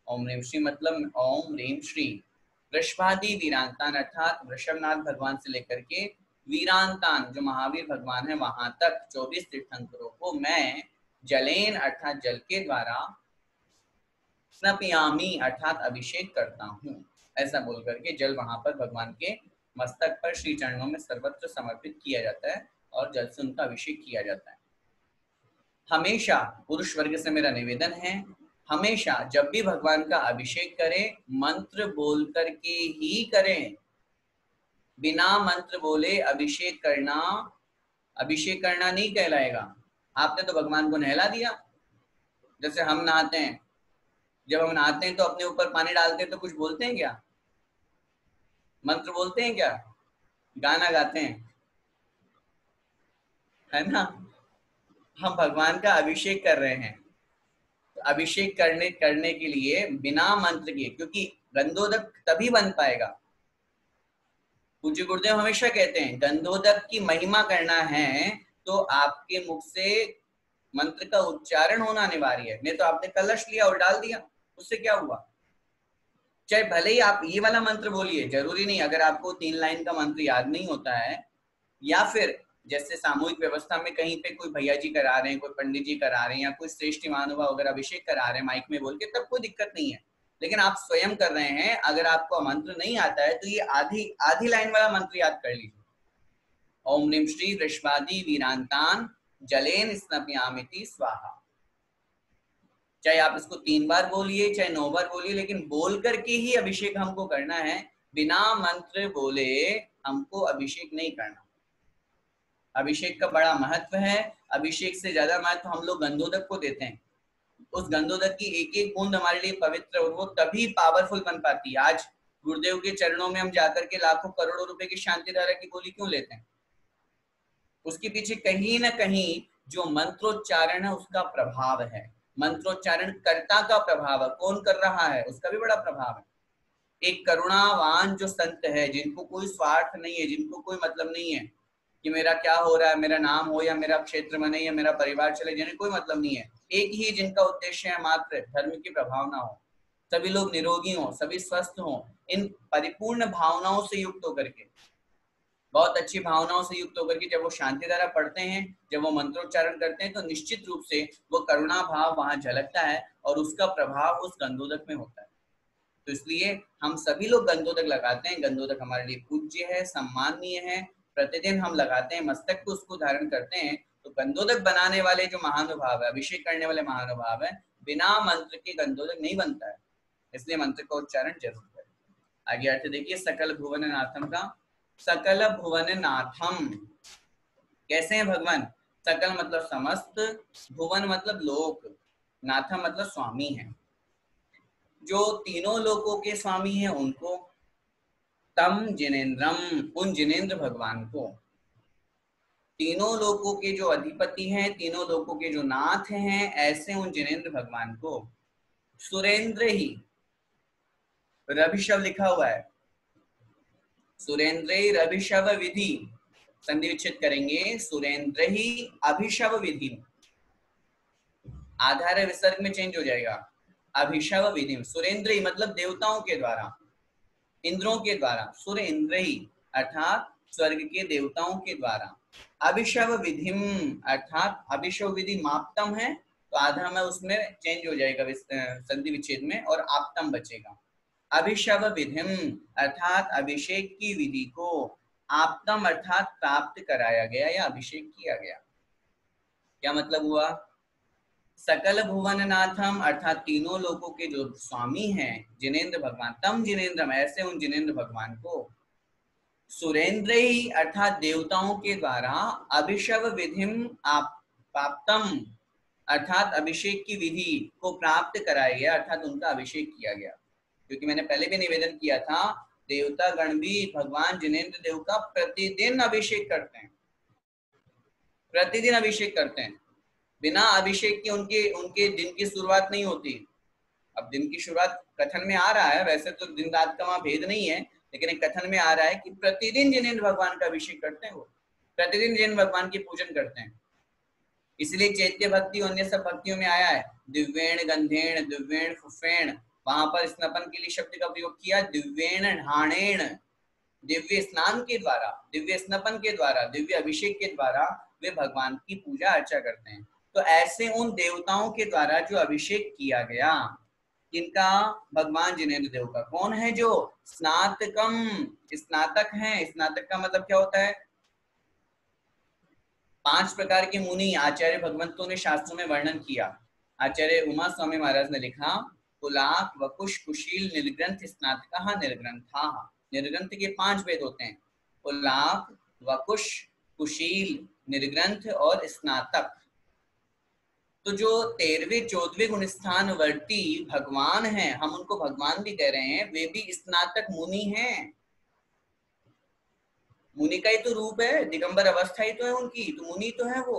ओम नीम श्री मतलब ओम ह्रीम श्री वृषभादि वीरांतान अर्थात वृषभनाथ भगवान से लेकर के वीरांतान जो महावीर भगवान है वहां तक 24 तीर्थंकरों को मैं जलेन अर्थात जल के द्वारा स्नपयामी अर्थात अभिषेक करता हूँ। ऐसा बोल करके जल वहां पर भगवान के मस्तक पर श्री चरणों में सर्वत्र समर्पित किया जाता है और जल से उनका अभिषेक किया जाता है। हमेशा पुरुष वर्ग से मेरा निवेदन है, हमेशा जब भी भगवान का अभिषेक करें मंत्र बोल करके ही करें। बिना मंत्र बोले अभिषेक करना नहीं कहलाएगा। आपने तो भगवान को नहला दिया। जैसे हम नहाते हैं, जब हम नहाते हैं तो अपने ऊपर पानी डालते हैं तो कुछ बोलते हैं क्या? मंत्र बोलते हैं क्या? गाना गाते हैं, है ना? हम भगवान का अभिषेक कर रहे हैं, तो अभिषेक करने के लिए बिना मंत्र के, क्योंकि गंधोदक तभी बन पाएगा। पूज्य गुरुदेव हमेशा कहते हैं गंधोदक की महिमा करना है तो आपके मुख से मंत्र का उच्चारण होना अनिवार्य है। नहीं तो आपने कलश लिया और डाल दिया, उससे क्या हुआ? चाहे भले ही आप ये वाला मंत्र बोलिए, जरूरी नहीं, अगर आपको 3 लाइन का मंत्र याद नहीं होता है, या फिर जैसे सामूहिक व्यवस्था में कहीं पे कोई भैया जी करा रहे हैं, कोई पंडित जी करा रहे हैं, या कोई श्रेष्ठ महानुभाव अगर अभिषेक करा रहे हैं माइक में बोल के, तब कोई दिक्कत नहीं है। लेकिन आप स्वयं कर रहे हैं, अगर आपको मंत्र नहीं आता है तो ये आधी लाइन वाला मंत्र याद कर लीजिए। ओम नीम श्री वृषभादि वीरांतान जलेन स्नपयामिति स्वाहा। चाहे आप इसको 3 बार बोलिए, चाहे 9 बार बोलिए, लेकिन बोल करके ही अभिषेक हमको करना है। बिना मंत्र बोले हमको अभिषेक नहीं करना। अभिषेक का बड़ा महत्व है। अभिषेक से ज्यादा महत्व हम लोग गंधोदक को देते हैं। उस गंधोदक की एक एक बूंद हमारे लिए पवित्र, और वो तभी पावरफुल बन पाती है। आज गुरुदेव के चरणों में हम जाकर के लाखों करोड़ों रुपए की शांति धारा की गोली क्यों लेते हैं? उसके पीछे कहीं ना कहीं जो मंत्रोच्चारण है उसका प्रभाव है। मंत्रोच्चारण कर्ता का प्रभाव है, कौन कर रहा है उसका भी बड़ा प्रभाव है। एक करुणावान जो संत है, जिनको कोई स्वार्थ नहीं है, जिनको कोई मतलब नहीं है कि मेरा क्या हो रहा है, मेरा नाम हो या मेरा क्षेत्र बने या मेरा परिवार चले, जिन्हें कोई मतलब नहीं है, एक ही जिनका उद्देश्य है मात्र धर्म की प्रभावना हो, सभी लोग निरोगी हो, सभी स्वस्थ हो, इन परिपूर्ण भावनाओं से युक्त होकर के, बहुत अच्छी भावनाओं से युक्त होकर के जब वो शांति धारा पढ़ते हैं, जब वो मंत्रोच्चारण करते हैं, तो निश्चित रूप से वो करुणा भाव वहां झलकता है और उसका प्रभाव उस गंधोदक में होता है। तो इसलिए हम सभी लोग गंधोदक लगाते हैं। गंधोदक हमारे लिए पूज्य है, सम्माननीय है, प्रतिदिन हम लगाते हैं, मस्तक पे उसको धारण करते हैं। तो गंधोदक बनाने वाले जो महानुभाव है, अभिषेक करने वाले महानुभाव है, बिना मंत्र के गंधोदक नहीं बनता है, इसलिए मंत्र का उच्चारण जरूर करें। आगे अर्थ देखिए सकल भुवन नाथम का। सकल भुवन नाथम कैसे हैं भगवान? सकल मतलब समस्त, भुवन मतलब लोक, नाथम मतलब स्वामी है। जो तीनों लोकों के स्वामी हैं उनको, तम जिनेन्द्रम उन जिनेन्द्र भगवान को, तीनों लोकों के जो अधिपति हैं, तीनों लोकों के जो नाथ हैं, ऐसे उन जिनेन्द्र भगवान को। सुरेंद्र ही रभिशव लिखा हुआ है, सुरेंद्र रभिशव विधि, संधि विच्छेद करेंगे, सुरेंद्र ही अभिशव विधि, आधार विसर्ग में चेंज हो जाएगा, अभिशव विधि। सुरेंद्र ही मतलब देवताओं के द्वारा, इंद्रों के द्वारा, सुरेंद्र ही अर्थात स्वर्ग के देवताओं के द्वारा, अभिशव विधिम अर्थात अभिशव विधि माप्तम है, तो आधा में उसमें चेंज हो जाएगा संधि विच्छेद में और आप्तम बचेगा। अभिशव विधिम अर्थात अभिषेक की विधि को, आप्तम अर्थात प्राप्त कराया गया या अभिषेक किया गया। क्या मतलब हुआ? सकल भुवन नाथम अर्थात तीनों लोकों के जो स्वामी हैं जिनेन्द्र भगवान, तम जिनेन्द्रम ऐसे उन जिनेन्द्र भगवान को, सुरेंद्र ही अर्थात देवताओं के द्वारा, अभिषव विधिम प्राप्तम अर्थात अभिषेक की विधि को प्राप्त कराया गया, अर्थात उनका अभिषेक किया गया। क्योंकि मैंने पहले भी निवेदन किया था, देवता गण भी भगवान जिनेन्द्र देव का प्रतिदिन अभिषेक करते हैं, प्रतिदिन अभिषेक करते हैं। बिना अभिषेक के उनके दिन की शुरुआत नहीं होती। अब दिन की शुरुआत कथन में आ रहा है, वैसे तो दिन रात का वहां भेद नहीं है, लेकिन एक कथन में आ रहा है कि प्रतिदिन जिनेन्द्र भगवान का अभिषेक करते हैं, वो प्रतिदिन जिनेन्द्र भगवान की पूजन करते हैं। इसलिए चैत्य भक्ति अन्य सब भक्तियों में आया है, दिव्येण गंधेण दिव्येण फुफेण, वहां पर स्नपन के लिए शब्द का प्रयोग किया, दिव्येण ढाणेण, दिव्य स्नान के द्वारा, दिव्य स्नपन के द्वारा, दिव्य अभिषेक के द्वारा वे भगवान की पूजा अर्चा करते हैं। तो ऐसे उन देवताओं के द्वारा जो अभिषेक किया गया, इनका भगवान जिनेन्द्र देव का, कौन है? जो स्नातकम, स्नातक हैं। स्नातक का मतलब क्या होता है? 5 प्रकार के मुनि आचार्य भगवंतों ने शास्त्रों में वर्णन किया। आचार्य उमा स्वामी महाराज ने लिखा, पुलाक वकुश कुशील निर्ग्रंथ स्नातकः निर्ग्रंथाः। निर्ग्रंथ के 5 वेद होते हैं, पुलाक वकुश कुशील निर्ग्रंथ और स्नातक। तो जो 13वें 14वें गुणस्थान वर्ती भगवान हैं, हम उनको भगवान भी कह रहे हैं, वे भी स्नातक मुनि हैं। मुनि का ही तो रूप है, दिगंबर अवस्था ही तो है उनकी, तो मुनि तो है वो।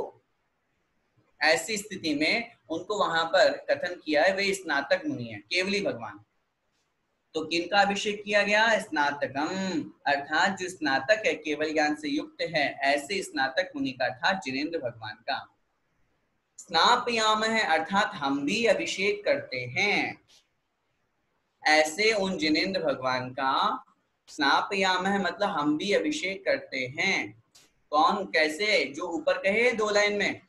ऐसी स्थिति में उनको वहां पर कथन किया है वे स्नातक मुनि है, केवली भगवान। तो किनका अभिषेक किया गया? स्नातकम, अर्थात जो स्नातक है, केवल ज्ञान से युक्त है, ऐसे स्नातक मुनि का था जिनेंद्र भगवान का। स्नापयाम है अर्थात हम भी अभिषेक करते हैं, ऐसे उन जिनेंद्र भगवान का। स्नापयाम है मतलब हम भी अभिषेक करते हैं। कौन, कैसे? जो ऊपर कहे 2 लाइन में,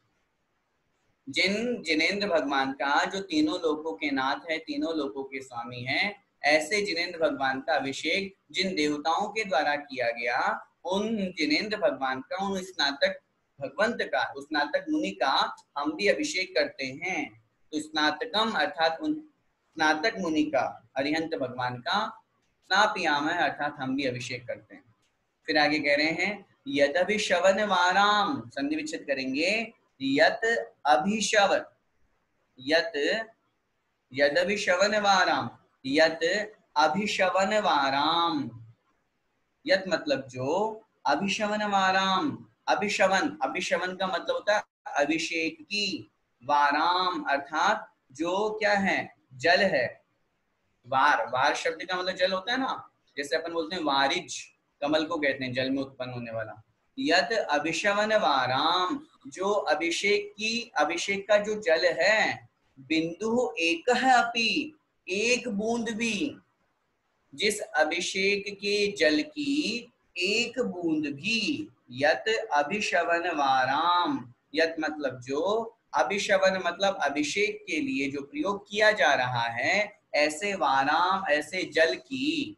जिन जिनेंद्र भगवान का जो तीनों लोकों के नाथ है, तीनों लोकों के स्वामी हैं, ऐसे जिनेंद्र भगवान का अभिषेक जिन देवताओं के द्वारा किया गया, उन जिनेंद्र भगवान का, उन स्नातक भगवंत का, उस स्नातक मुनि का हम भी अभिषेक करते हैं। तो स्नातकम अर्थात उन स्नातक मुनि का, अरिहंत भगवान का, स्नापयाम है अर्थात हम भी अभिषेक करते हैं। फिर आगे कह रहे हैं, यदभिशवन वाराम, संधि विच्छेद करेंगे, यत अभिशवन, यत यदभिशवन वाराम, यत अभिशवन वाराम। यत मतलब जो, अभिशवन वाराम, अभिशवन, अभिशवन का मतलब होता है अभिषेक की, वाराम अर्थात जो क्या है? जल है। वार, वार शब्द का मतलब जल होता है ना, जैसे अपन बोलते हैं वारिज, कमल को कहते हैं जल में उत्पन्न होने वाला। यद अभिशवन वाराम, जो अभिषेक की, अभिषेक का जो जल है, बिंदु एक है अपि, एक बूंद भी, जिस अभिषेक के जल की एक बूंद भी, यत अभिशवन वाराम, यत मतलब जो, अभिशवन मतलब अभिषेक के लिए जो प्रयोग किया जा रहा है, ऐसे वाराम, ऐसे जल की,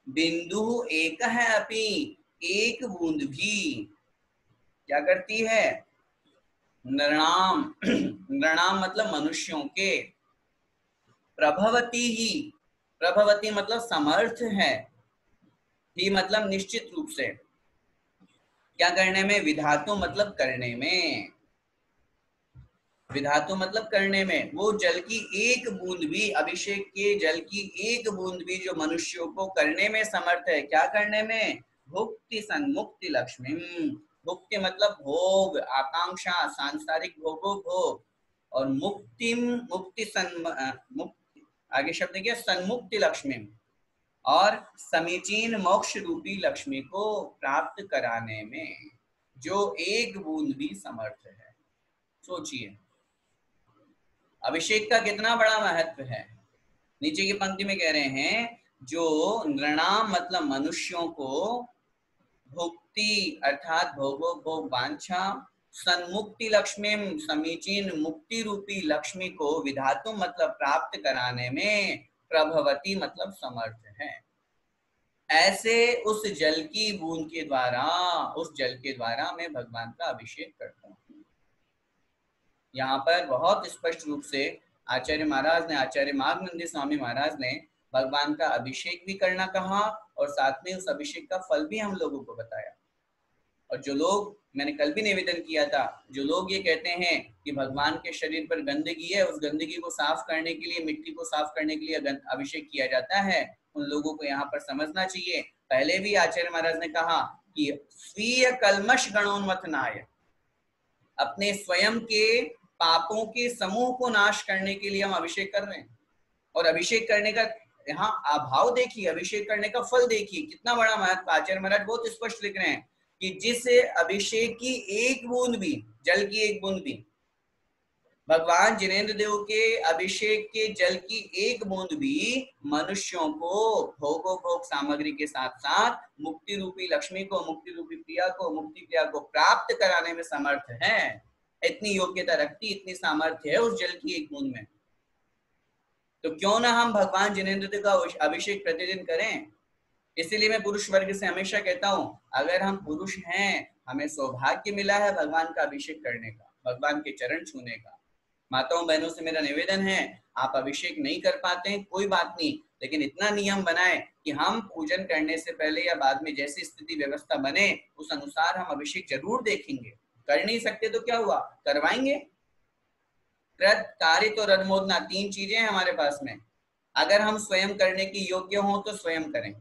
बिंदु एक है अपि, एक बूंद भी क्या करती है? नृणाम, नृणाम मतलब मनुष्यों के, प्रभवती ही, प्रभवती मतलब समर्थ है, ही मतलब निश्चित रूप से, क्या करने में? विधातु मतलब करने में, विधातु मतलब करने में। वो जल की एक बूंद भी, अभिषेक के जल की एक बूंद भी जो मनुष्यों को करने में समर्थ है, क्या करने में? भुक्ति सन्मुक्ति लक्ष्मी। भुक्ति मतलब भोग, आकांक्षा, सांसारिक भोगो भोग, और मुक्ति, मुक्ति मुक्ति, आगे शब्द क्या? सन्मुक्ति लक्ष्मी, और समीचीन मोक्ष रूपी लक्ष्मी को प्राप्त कराने में जो एक बूंद भी समर्थ है। सोचिए अभिषेक का कितना बड़ा महत्व है। नीचे की पंक्ति में कह रहे हैं, जो नृणाम मतलब मनुष्यों को, भुक्ति अर्थात भोगो भोग वांछा, सन्मुक्ति लक्ष्मी समीचीन मुक्ति रूपी लक्ष्मी को विधातु मतलब प्राप्त कराने में, प्रभवती मतलब समर्थ है। ऐसे उस जल की बूंद के द्वारा, उस जल के द्वारा मैं भगवान का अभिषेक करता हूँ। यहाँ पर बहुत स्पष्ट रूप से आचार्य महाराज ने, आचार्य माघनंदी स्वामी महाराज ने भगवान का अभिषेक भी करना कहा, और साथ में उस अभिषेक का फल भी हम लोगों को बताया। और जो लोग, मैंने कल भी निवेदन किया था, जो लोग ये कहते हैं कि भगवान के शरीर पर गंदगी है, उस गंदगी को साफ करने के लिए, मिट्टी को साफ करने के लिए अभिषेक किया जाता है, उन लोगों को यहाँ पर समझना चाहिए। पहले भी आचार्य महाराज ने कहा कि स्वीय कलमश गणोन्मथनाय, अपने स्वयं के पापों के समूह को नाश करने के लिए हम अभिषेक कर रहे हैं। और अभिषेक करने का यहाँ अभाव देखिए, अभिषेक करने का फल देखिए, कितना बड़ा महत्व। आचार्य महाराज बहुत स्पष्ट लिख रहे हैं कि जिस अभिषेक की एक बूंद भी, जल की एक बूंद भी, भगवान जिनेंद्र देव के अभिषेक के जल की एक बूंद भी मनुष्यों को भोगो भोग सामग्री के साथ साथ मुक्ति रूपी लक्ष्मी को, मुक्ति रूपी प्रिया को, मुक्ति प्रिया को प्राप्त कराने में समर्थ है। इतनी योग्यता रखती, इतनी सामर्थ्य है उस जल की एक बूंद में। तो क्यों ना हम भगवान जिनेंद्र देव का अभिषेक प्रतिदिन करें। इसीलिए मैं पुरुष वर्ग से हमेशा कहता हूं, अगर हम पुरुष हैं हमें सौभाग्य मिला है भगवान का अभिषेक करने का, भगवान के चरण छूने का। माताओं बहनों से मेरा निवेदन है, आप अभिषेक नहीं कर पाते हैं कोई बात नहीं, लेकिन इतना नियम बनाएं कि हम पूजन करने से पहले या बाद में जैसी स्थिति व्यवस्था बने उस अनुसार हम अभिषेक जरूर देखेंगे। कर नहीं सकते तो क्या हुआ, करवाएंगे। कृत, कारित और अनुमोदना 3 चीजें हैं हमारे पास में। अगर हम स्वयं करने की योग्य हों तो स्वयं करें।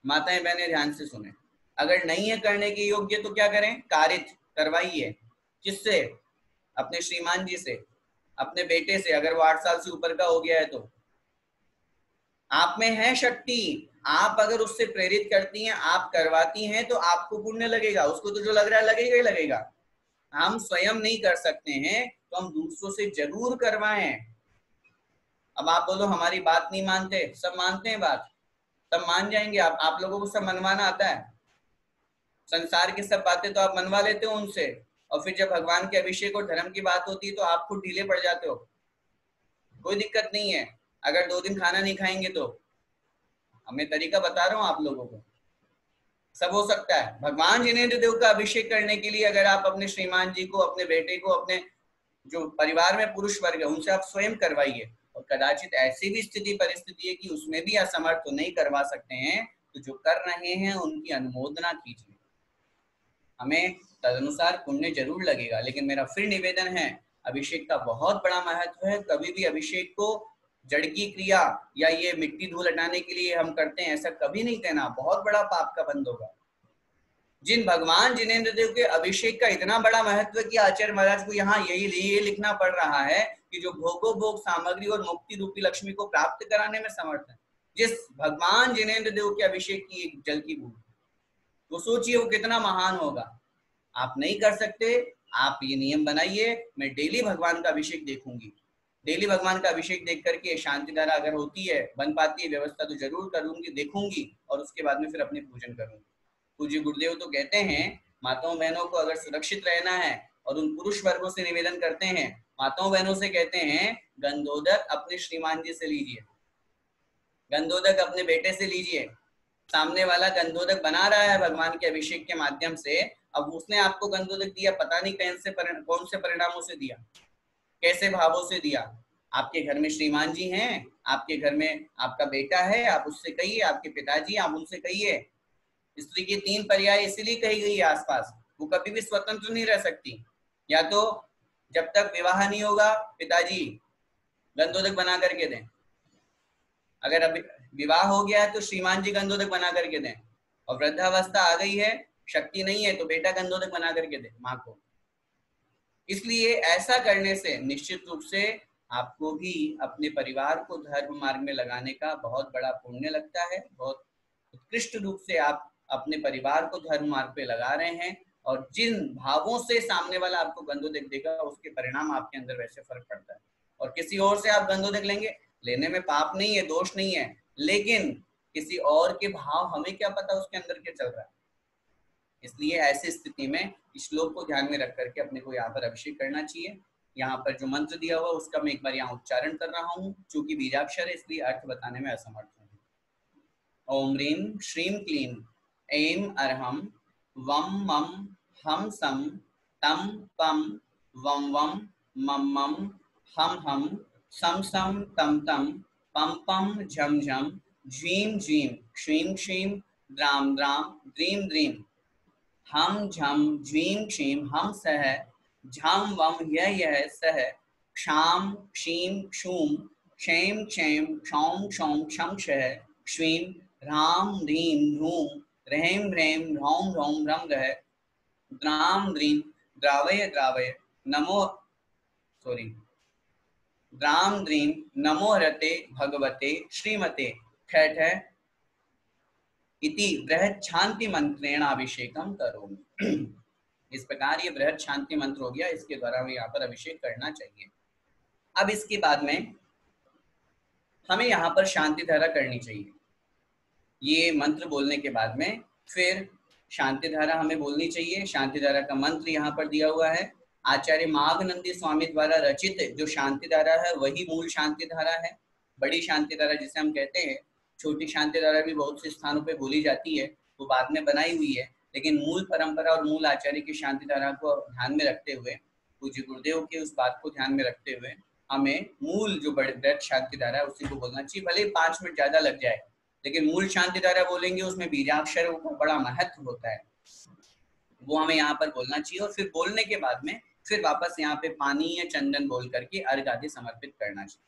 माताएं बहनें ध्यान से सुने, अगर नहीं है करने के योग्य तो क्या करें, कारित करवाइए। किससे, अपने श्रीमान जी से, अपने बेटे से, अगर वो 8 साल से ऊपर का हो गया है तो। आप में है शक्ति, आप अगर उससे प्रेरित करती हैं, आप करवाती हैं तो आपको पुण्य लगेगा, उसको तो जो लग रहा है लगेगा ही लगेगा। हम स्वयं नहीं कर सकते हैं तो हम दूसरों से जरूर करवाएं। अब आप बोलो हमारी बात नहीं मानते, सब मानते हैं बात, सब मान जाएंगे। आप लोगों को सब मनवाना आता है, संसार की सब बातें तो आप मनवा लेते हो उनसे, और फिर जब भगवान के अभिषेक और धर्म की बात होती है तो आप खुद ढीले पड़ जाते हो। कोई दिक्कत नहीं है, अगर 2 दिन खाना नहीं खाएंगे तो। मैं तरीका बता रहा हूँ आप लोगों को, सब हो सकता है। भगवान जिनेंद्र देव का अभिषेक करने के लिए अगर आप अपने श्रीमान जी को, अपने बेटे को, अपने जो परिवार में पुरुष वर्ग है उनसे आप स्वयं करवाइए। और कदाचित ऐसी भी स्थिति परिस्थिति है कि उसमें भी असमर्थ तो नहीं करवा सकते हैं, तो जो कर रहे हैं उनकी अनुमोदना कीजिए, हमें तदनुसार पुण्य जरूर लगेगा। लेकिन मेरा फिर निवेदन है, अभिषेक का बहुत बड़ा महत्व है। कभी भी अभिषेक को जड़ की क्रिया या ये मिट्टी धूल हटाने के लिए हम करते हैं ऐसा कभी नहीं कहना, बहुत बड़ा पाप का बंध होगा। जिन भगवान जिनेंद्र देव के अभिषेक का इतना बड़ा महत्व कि आचार्य महाराज को यहाँ ये लिखना पड़ रहा है कि जो भोगो भोग सामग्री और मुक्ति रूपी लक्ष्मी को प्राप्त कराने में समर्थ है, जिस भगवान जिनेंद्र देव के अभिषेक की एक जल की बूंद, तो सोचिए वो कितना महान होगा। आप नहीं कर सकते, आप ये नियम बनाइए, मैं डेली भगवान का अभिषेक देखूंगी, डेली भगवान का अभिषेक देख करके शांति धारा अगर होती है, बन पाती है व्यवस्था तो जरूर करूंगी, देखूंगी, और उसके बाद में फिर अपने पूजन करूंगी। पूज्य गुरुदेव तो कहते हैं माताओं बहनों को अगर सुरक्षित रहना है, और उन पुरुष वर्गों से निवेदन करते हैं, माताओं बहनों से कहते हैं गंधोदक अपने श्रीमान जी से लीजिए, गंधोदक अपने बेटे से लीजिए। सामने वाला गंधोदक बना रहा है भगवान के अभिषेक के माध्यम से, अब उसने आपको गंधोदक दिया, पता नहीं कौन से परिणामों से दिया, कैसे भावों से दिया। आपके घर में श्रीमान जी हैं, आपके घर में आपका बेटा है, आप उससे कहिए, आपके पिताजी आप उनसे कहिए। स्त्री की 3 पर्याय इसीलिए कही गई है आसपास, वो कभी भी स्वतंत्र नहीं रह सकती। या तो जब तक विवाह नहीं होगा पिताजी गंधोदक बना करके दें, अगर अभी विवाह हो गया है तो श्रीमान जी गंधोदक बना करके दें, और वृद्धावस्था आ गई है, शक्ति नहीं है, तो बेटा गंधोदक बना करके दे माँ को। इसलिए ऐसा करने से निश्चित रूप से आपको भी अपने परिवार को धर्म मार्ग में लगाने का बहुत बड़ा पुण्य लगता है। बहुत उत्कृष्ट रूप से आप अपने परिवार को धर्म मार्ग पे लगा रहे हैं, और जिन भावों से सामने वाला आपको गंधोदक देगा उसके परिणाम आपके अंदर वैसे फर्क पड़ता है। और किसी और से आप गंधोदक लेंगे, लेने में पाप नहीं है, दोष नहीं है, लेकिन किसी और के भाव हमें क्या पता उसके अंदर क्या चल रहा है। इसलिए ऐसी स्थिति में इस श्लोक को ध्यान में रख करके अपने को यहाँ पर अभिषेक करना चाहिए। यहाँ पर जो मंत्र दिया हुआ उसका मैं एक बार यहाँ उच्चारण कर रहा हूँ, चूंकि बीजाक्षर है इसलिए अर्थ बताने में असमर्थ हूँ। ओम ह्रीं श्रीं क्लीं ऐं अर्हं वं मं हम सं तं पं वं वं मं मं हम हम सं सं तं तं पं पं झं झं झीं झीं क्षीं क्षीं द्रां द्रां द्रीं द्रीं हम झम झीं क्षीं हम सह झम वम यह सह क्षाम क्षीं क्षूं क्षें क्षें क्षौं क्षौं क्षं क्षः क्ष्वीं ह्रां ह्रीं ह्रूं ह्रैं ह्रैं ह्रौं ह्रौं ह्रं गः द्रां द्रीं द्रावय द्रावय नमो द्रां द्रीं नमो रते भगवते श्रीमते ठठ इति बृहत् शांति मंत्रेण अभिषेकम करोमि। इस प्रकार ये बृहत् शांति मंत्र हो गया, इसके द्वारा हमें यहाँ पर अभिषेक करना चाहिए। अब इसके बाद में हमें यहाँ पर शांति धारा करनी चाहिए। ये मंत्र बोलने के बाद में फिर शांति धारा हमें बोलनी चाहिए। शांति धारा का मंत्र यहाँ पर दिया हुआ है, आचार्य माघनंदी स्वामी द्वारा रचित जो शांति धारा है वही मूल शांति धारा है। बड़ी शांति धारा जिसे हम कहते हैं, छोटी शांति धारा भी बहुत से स्थानों पे बोली जाती है, वो बाद में बनाई हुई है, लेकिन मूल परंपरा और मूल आचार्य की शांति धारा को ध्यान में रखते हुए, पूज्य गुरुदेव की उस बात को ध्यान में रखते हुए हमें मूल जो बड़े ब्रह्म शांति धारा है उसी को बोलना चाहिए। भले 5 मिनट ज्यादा लग जाए, लेकिन मूल शांति धारा बोलेंगे उसमें बीजाक्षर का बड़ा महत्व होता है, वो हमें यहाँ पर बोलना चाहिए। और फिर बोलने के बाद में फिर वापस यहाँ पे पानी या चंदन बोल करके अर्घ आदि समर्पित करना चाहिए।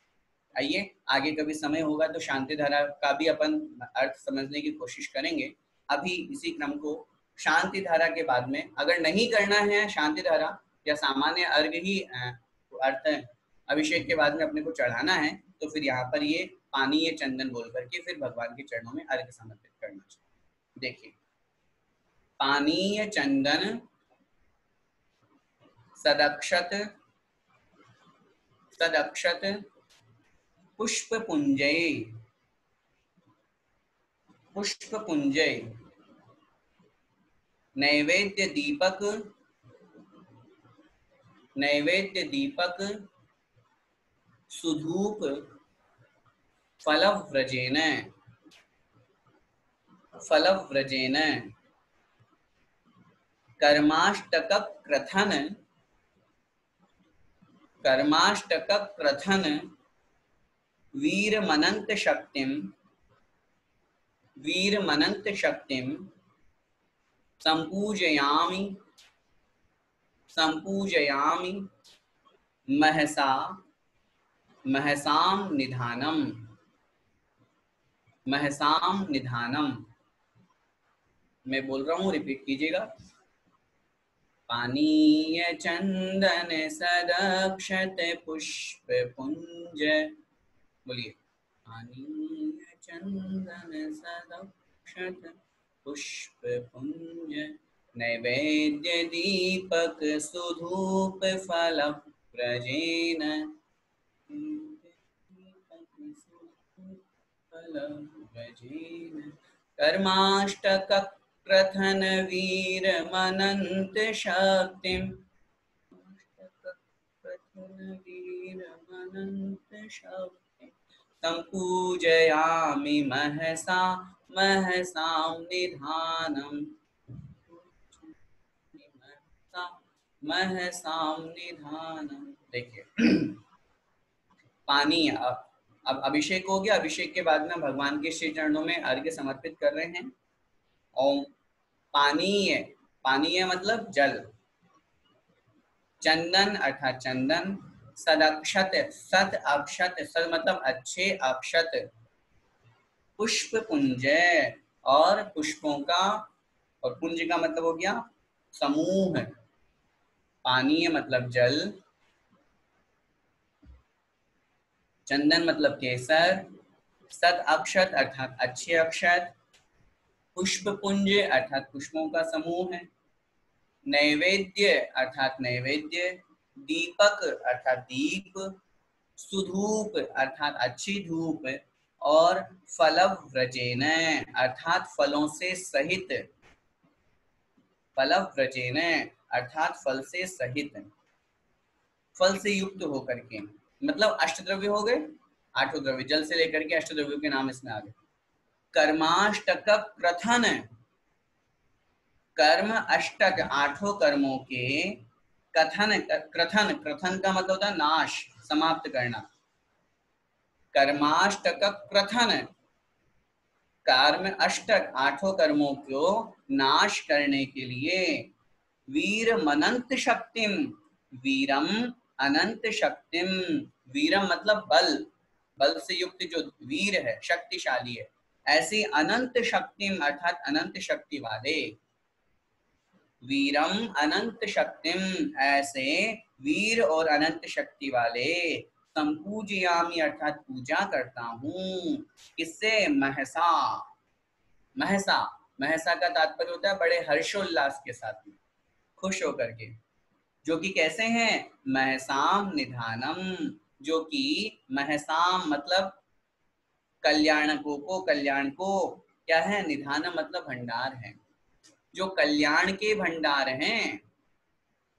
आइए आगे कभी समय होगा तो शांति धारा का भी अपन अर्थ समझने की कोशिश करेंगे। अभी इसी क्रम को शांति धारा के बाद में अगर नहीं करना है शांति धारा या सामान्य अर्घ ही अर्थ अभिषेक के बाद में अपने को चढ़ाना है, तो फिर यहाँ पर ये पानी या चंदन बोल करके फिर भगवान के चरणों में अर्घ समर्पित करना चाहिए। देखिए, पानी या चंदन सदक्षत सदक्षत पुष्प पुंजय नैवेद्य दीपक सुधूप फलव्रजेन कर्माष्टक क्रथन वीरमनंत शक्तिं संपूजयामि महसां निधानम। मैं बोल रहा हूँ, रिपीट कीजिएगा। पानीय चंदन सदक्षत पुष्प पुंज, बोलिए। पानीय चंदन सदक्षत पुष्प पुंज नैवेद्य दीपक सुधूप फल व्रजेन कर्माष्टक क्रथन वीरमनंत शक्तिं संपूजयामि महसां निधानम्। देखिए, पानी अब अभिषेक हो गया। अभिषेक के बाद में भगवान के श्री चरणों में अर्घ्य समर्पित कर रहे हैं। ओम पानीय मतलब जल, चंदन अर्थात चंदन, सदक्षत सत अक्षत, सद मतलब अच्छे अक्षत, पुष्प पुंज और पुष्पों का, और पुंज का मतलब हो गया समूह। पानीय मतलब जल, चंदन मतलब केसर, सत अक्षत अर्थात अच्छे अक्षत, पुष्प पुंज अर्थात पुष्पों का समूह है, नैवेद्य अर्थात नैवेद्य, दीपक अर्थात दीप, सुधूप अर्थात अच्छी धूप, और फलव्रजेन अर्थात फलों से सहित, फलव्रजेन अर्थात फल से सहित, फल से युक्त होकर के, मतलब अष्टद्रव्य हो गए, 8 द्रव्य, जल से लेकर के अष्टद्रव्यों के नाम इसमें आ गए। कर्माष्टक क्रथन, कर्म अष्टक 8 कर्मों के क्रथन का मतलब होता है नाश, समाप्त करना। कर्माष्टक क्रथन, कर्म अष्टक 8 कर्मों को नाश करने के लिए, वीरमनंत शक्तिम, वीरम अनंत शक्तिम, वीरम मतलब बल, बल से युक्त जो वीर है, शक्तिशाली है, ऐसी अनंत शक्तिम अर्थात अनंत शक्ति वाले, वीरम अनंत शक्तिम ऐसे वीर और अनंत शक्ति वाले, संपूजयामि अर्थात पूजा करता हूँ। किससे? महसा। महसा का तात्पर्य होता है बड़े हर्षोल्लास के साथ में, खुश होकर के, जो कि कैसे हैं? महसाम निधानम, जो कि महसाम मतलब कल्याणकों को, कल्याण को क्या है? निधानम मतलब भंडार है, जो कल्याण के भंडार हैं,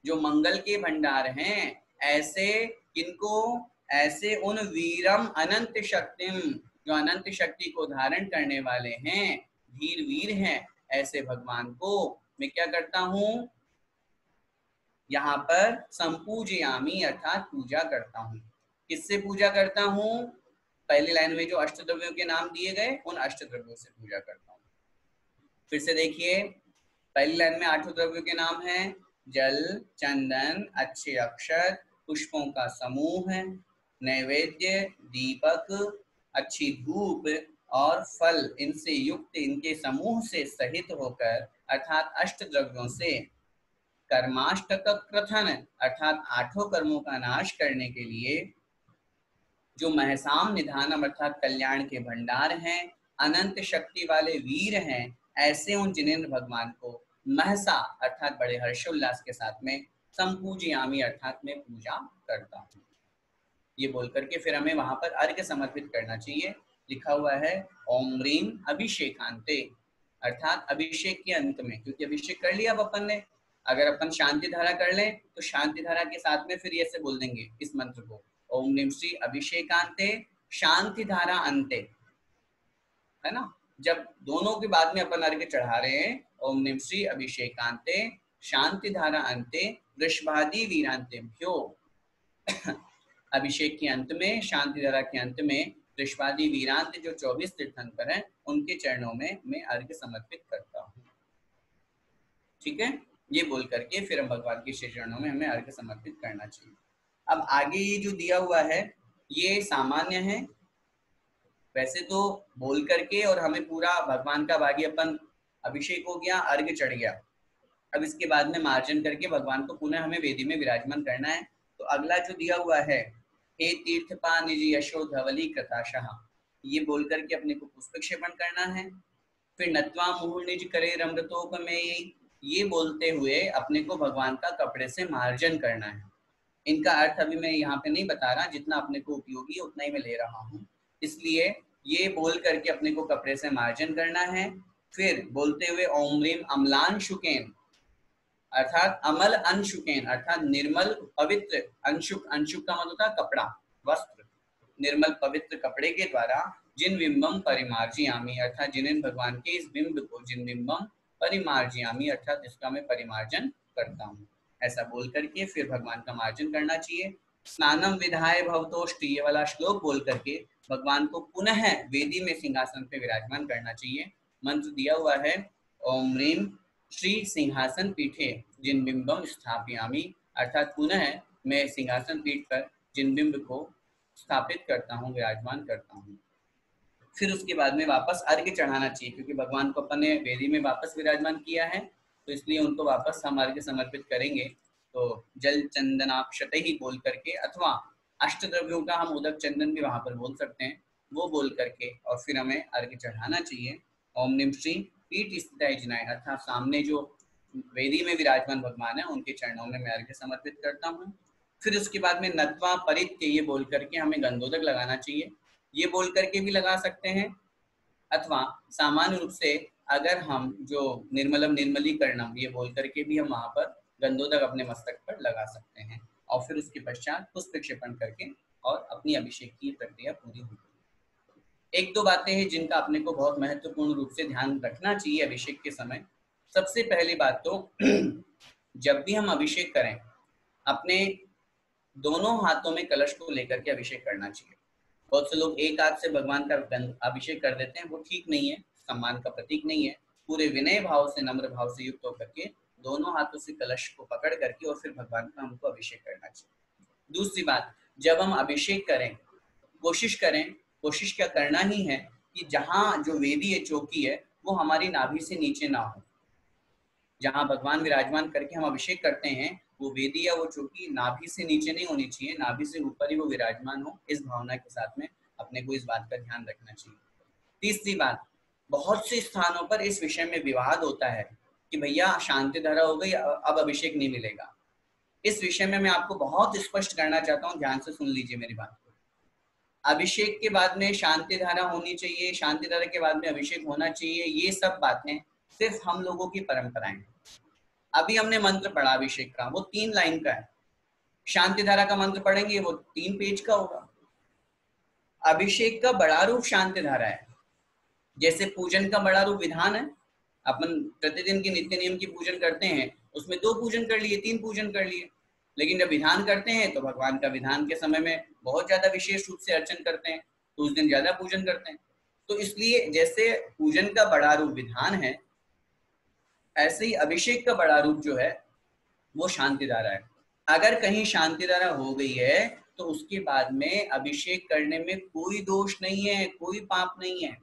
जो मंगल के भंडार हैं, ऐसे किनको? ऐसे उन वीरम अनंत शक्तिम, जो अनंत शक्ति को धारण करने वाले हैं, धीर वीर हैं, ऐसे भगवान को मैं क्या करता हूँ, यहाँ पर संपूजयामी अर्थात पूजा करता हूँ। किससे पूजा करता हूँ? पहली लाइन में जो अष्टद्रव्यों के नाम दिए गए उन अष्टद्रव्यों से पूजा करता हूँ। फिर से देखिए, पहली लाइन में 8 द्रव्यों के नाम हैं, जल, चंदन, अच्छे अक्षर, पुष्पों का समूह, नैवेद्य, दीपक, अच्छी धूप और फल, इनसे युक्त इनके समूह से सहित होकर अर्थात अष्ट द्रव्यों से कर्माष्टक क्रथन अर्थात 8 कर्मों का नाश करने के लिए जो महसाम निधानम अर्थात कल्याण के भंडार हैं, अनंत शक्ति वाले वीर हैं, ऐसे उन जिनेंद्र भगवान को महसा अर्थात बड़े हर्षोल्लास के साथ में संपूजयामी अर्थात में पूजा करता हूँ। ये बोल करके फिर हमें वहां पर अर्घ्य समर्पित करना चाहिए। लिखा हुआ है ओम ह्रीम अभिषेकांते अर्थात अभिषेक के अंत में, क्योंकि अभिषेक कर लिया अब अपन ने। अगर अपन शांति धारा कर लें तो शांति धारा के साथ में फिर ऐसे बोल देंगे इस मंत्र को, ओम ह्रीम श्री अभिषेकांते शांति धारा अंते, है ना। जब दोनों के बाद में अपन अर्घ्य चढ़ा रहे हैं, ओम ह्रीम श्री अभिषेकांते शांति धारा अंते वृषभादि वीरांतेभ्यो अभिषेक के अंत में, शांति धारा के अंत में वृषभादि वीरांत जो 24 तीर्थंकर हैं उनके चरणों में मैं अर्घ्य समर्पित करता हूँ। ठीक है, ये बोल करके फिर हम भगवान के श्री चरणों में हमें अर्घ्य समर्पित करना चाहिए। अब आगे ये जो दिया हुआ है ये सामान्य है, वैसे तो बोल करके और हमें पूरा भगवान का भागी अपन अभिषेक हो गया, अर्घ्य चढ़ गया। अब इसके बाद में मार्जन करके भगवान को पुनः हमें वेदी में विराजमान करना है। तो अगला जो दिया हुआ है, हे तीर्थपा निज यशो धवली कृताशः, ये बोल करके अपने को पुष्पक्षेपण करना है। फिर नत्वा मुहुर निज करे रमृतोपमेयी, ये बोलते हुए अपने को भगवान का कपड़े से मार्जन करना है। इनका अर्थ अभी मैं यहाँ पे नहीं बता रहा, जितना अपने को उपयोगी है उतना ही मैं ले रहा हूँ, इसलिए ये बोल करके अपने को कपड़े से मार्जन करना है। फिर बोलते हुए ओम ह्रीम अम्लान शुकेन अर्थात अमल अंशुकेन अर्थात निर्मल पवित्र, अंशुक, अंशुक का मतलब होता है कपड़ा, वस्त्र, निर्मल पवित्र कपड़े के द्वारा जिन बिंबम परिमार्जयामी अर्थात जिन भगवान के इस बिंब को, जिन बिंबम परिमार्जयामी अर्थात इसका मैं परिमार्जन करता हूँ। ऐसा बोल करके फिर भगवान का मार्जन करना चाहिए। स्नानम विधाय भवतोष्टि, ये वाला श्लोक बोल करके भगवान को पुनः वेदी में सिंहासन पे विराजमान करना चाहिए। मंत्र दिया हुआ है ओम ह्रीम श्री सिंहासन पीठे जिन बिंबम स्थापयामी अर्थात पुनः मैं सिंहासन पीठ पर जिन बिंब को स्थापित करता हूँ, विराजमान करता हूँ। फिर उसके बाद में वापस अर्घ्य चढ़ाना चाहिए, क्योंकि भगवान को अपन ने वेदी में वापस विराजमान किया है, तो इसलिए उनको वापस हम अर्घ्य समर्पित करेंगे। तो जल चंदनाक्षत ही बोल करके, अथवा अष्टद्रव्यों का हम उदक चंदन भी वहां पर बोल सकते हैं, वो बोल करके और फिर हमें अर्घ्य चढ़ाना चाहिए। ओम निम श्री पीठ स्थित जिनाय अर्थात सामने जो वेदी में विराजमान भगवान है उनके चरणों में मैं अर्घ्य समर्पित करता हूँ। फिर उसके बाद में नत्वा परित्य, ये बोल करके हमें गंधोदक लगाना चाहिए, ये बोल करके भी लगा सकते हैं, अथवा सामान्य रूप से अगर हम जो निर्मलम निर्मलीकरणम ये बोल करके भी हम वहां पर गंधोदक अपने मस्तक पर लगा सकते हैं। और फिर उसके पश्चात पुष्प क्षेपण करके और अपनी अभिषेक की प्रक्रिया पूरी होगी। एक दो बातें हैं जिनका अपने को बहुत महत्वपूर्ण रूप से ध्यान रखना चाहिए अभिषेक के समय। सबसे पहली बात तो जब भी हम अभिषेक करें अपने दोनों हाथों में कलश को लेकर के अभिषेक करना चाहिए। बहुत से लोग एक हाथ से भगवान का अभिषेक कर देते हैं, वो ठीक नहीं है, सम्मान का प्रतीक नहीं है। पूरे विनय भाव से, नम्र भाव से युक्त होकर के दोनों हाथों से कलश को पकड़ करके और फिर भगवान का हमको अभिषेक करना चाहिए। दूसरी बात, जब हम अभिषेक करें कोशिश क्या करना ही है कि जहाँ जो वेदी है, चौकी है, वो हमारी नाभि से नीचे ना हो। जहाँ भगवान विराजमान करके हम अभिषेक करते हैं वो वेदी या वो चौकी नाभि से नीचे नहीं होनी चाहिए, नाभि से ऊपर ही वो विराजमान हो। इस भावना के साथ में अपने को इस बात का ध्यान रखना चाहिए। तीसरी बात, बहुत से स्थानों पर इस विषय में विवाद होता है कि भैया शांति धारा हो गई, अब अभिषेक नहीं मिलेगा। इस विषय में मैं आपको बहुत स्पष्ट करना चाहता हूँ, ध्यान से सुन लीजिए मेरी बात को। अभिषेक के बाद में शांति धारा होनी चाहिए, शांति धारा के बाद में अभिषेक होना चाहिए, ये सब बातें सिर्फ हम लोगों की परंपराएं हैं। अभी हमने मंत्र पढ़ा अभिषेक का, वो 3 लाइन का है। शांति धारा का मंत्र पढ़ेंगे वो 3 पेज का होगा। अभिषेक का बड़ा रूप शांति धारा है, जैसे पूजन का बड़ा रूप विधान है, अपन प्रतिदिन के नित्य नियम की पूजन करते हैं, उसमें 2 पूजन कर लिए, 3 पूजन कर लिए, लेकिन जब विधान करते हैं तो भगवान का विधान के समय में बहुत ज्यादा विशेष रूप से अर्चन करते हैं, तो उस दिन ज्यादा पूजन करते हैं। तो इसलिए जैसे पूजन का बड़ा रूप विधान है, ऐसे ही अभिषेक का बड़ा रूप जो है वो शांति धारा है। अगर कहीं शांति धारा हो गई है तो उसके बाद में अभिषेक करने में कोई दोष नहीं है, कोई पाप नहीं है।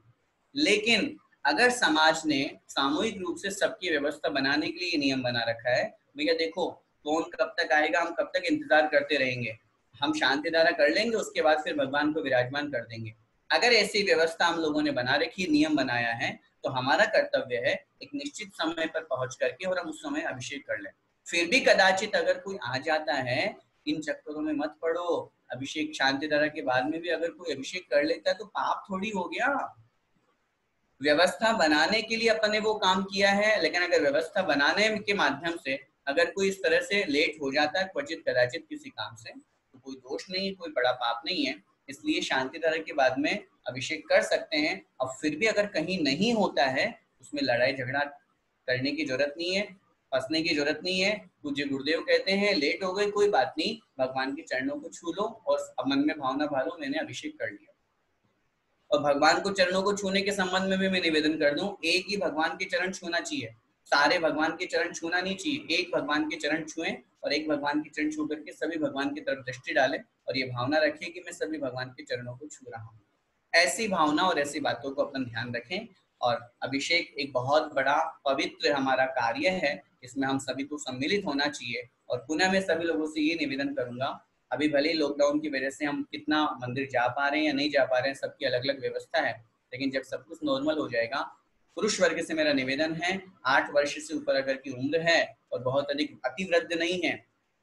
लेकिन अगर समाज ने सामूहिक रूप से सबकी व्यवस्था बनाने के लिए ये नियम बना रखा है, भैया देखो कौन कब तक आएगा, हम कब तक इंतजार करते रहेंगे, हम शांति धारा कर लेंगे, उसके बाद फिर भगवान को विराजमान कर देंगे। अगर ऐसी व्यवस्था हम लोगों ने बना रखी, नियम बनाया है, तो हमारा कर्तव्य है एक निश्चित समय पर पहुंच करके और हम उस समय अभिषेक कर लें। फिर भी कदाचित अगर कोई आ जाता है, इन चक्करों में मत पड़ो। अभिषेक शांति धारा के बाद में भी अगर कोई अभिषेक कर लेता है तो पाप थोड़ी हो गया। व्यवस्था बनाने के लिए अपन ने वो काम किया है, लेकिन अगर व्यवस्था बनाने के माध्यम से अगर कोई इस तरह से लेट हो जाता है क्वचित कदाचित किसी काम से, तो कोई दोष नहीं है, कोई बड़ा पाप नहीं है। इसलिए शांति धारा के बाद में अभिषेक कर सकते हैं। अब फिर भी अगर कहीं नहीं होता है, उसमें लड़ाई झगड़ा करने की जरूरत नहीं है, फंसने की जरूरत नहीं है। पूज्य गुरुदेव कहते हैं लेट हो गई कोई बात नहीं, भगवान के चरणों को छू लो और मन में भावना भालो मैंने अभिषेक कर लिया। और भगवान को चरणों को छूने के संबंध में भी मैं निवेदन कर दूं, एक ही भगवान के चरण छूना चाहिए, सारे भगवान के चरण छूना नहीं चाहिए। एक भगवान के चरण छुएं और एक भगवान के चरण छू करके सभी भगवान की तरफ दृष्टि डालें और ये भावना रखें कि मैं सभी भगवान के चरणों को छू रहा हूँ। ऐसी भावना और ऐसी बातों को अपन ध्यान रखें। और अभिषेक एक बहुत बड़ा पवित्र हमारा कार्य है, इसमें हम सभी को सम्मिलित होना चाहिए। और पुनः मैं सभी लोगों से ये निवेदन करूंगा, अभी भले ही लॉकडाउन की वजह से हम कितना मंदिर जा पा रहे हैं या नहीं जा पा रहे हैं, सबकी अलग अलग व्यवस्था है, लेकिन जब सब कुछ नॉर्मल हो जाएगा, पुरुष वर्ग से मेरा निवेदन है 8 वर्ष से ऊपर अगर की उम्र है और बहुत अधिक अतिवृद्ध नहीं है,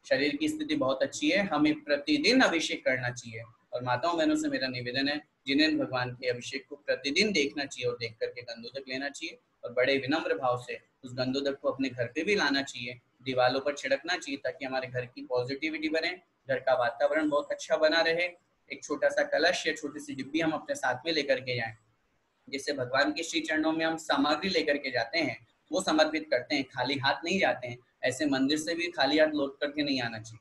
शरीर की स्थिति बहुत अच्छी है, हमें प्रतिदिन अभिषेक करना चाहिए। और माताओं बहनों से मेरा निवेदन है, जिन्हें भगवान के अभिषेक को प्रतिदिन देखना चाहिए और देख करके गंधोदक लेना चाहिए और बड़े विनम्र भाव से उस गंधोदक को अपने घर पे भी लाना चाहिए, दीवालों पर छिड़कना चाहिए ताकि हमारे घर की पॉजिटिविटी बने, घर का वातावरण बहुत अच्छा बना रहे। एक छोटा सा कलश या छोटी सी डिब्बी हम अपने साथ में लेकर के जाएं, जिससे भगवान के श्री चरणों में हम सामग्री लेकर के जाते हैं, वो समर्पित करते हैं, खाली हाथ नहीं जाते हैं। ऐसे मंदिर से भी खाली हाथ लौट करके नहीं आना चाहिए।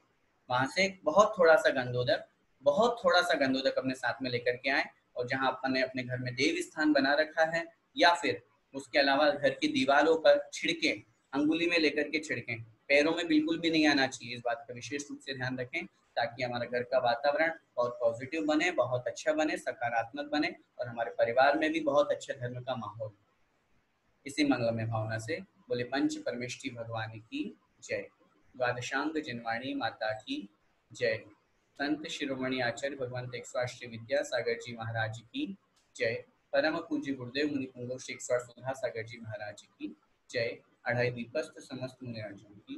वहां से बहुत थोड़ा सा गंधोदक, बहुत थोड़ा सा गंधोदक अपने साथ में लेकर के आए, और जहां अपन ने अपने घर में देव स्थान बना रखा है या फिर उसके अलावा घर की दीवारों पर छिड़के, अंगुली में लेकर के छिड़कें, पैरों में बिल्कुल भी नहीं आना चाहिए। इस बात का विशेष रूप से ध्यान रखें ताकि हमारे घर का वातावरण बहुत पॉजिटिव बने, बहुत अच्छा बने, सकारात्मक बने और हमारे परिवार में भी बहुत अच्छे धर्म का माहौल। इसी मंगलमय भावना से बोले पंच परमेष्ठी भगवान की जय। द्वादशांग जिनवाणी माता की जय। संत शिरोमणि आचार्य भगवंत 108 विद्या सागर जी महाराज की जय। परम पूज्य गुरुदेव मुनि पुंगव श्री 108 सुधा सागर जी महाराज की जय। अढ़ाई दीपस्थ समस्त मुनिराजों की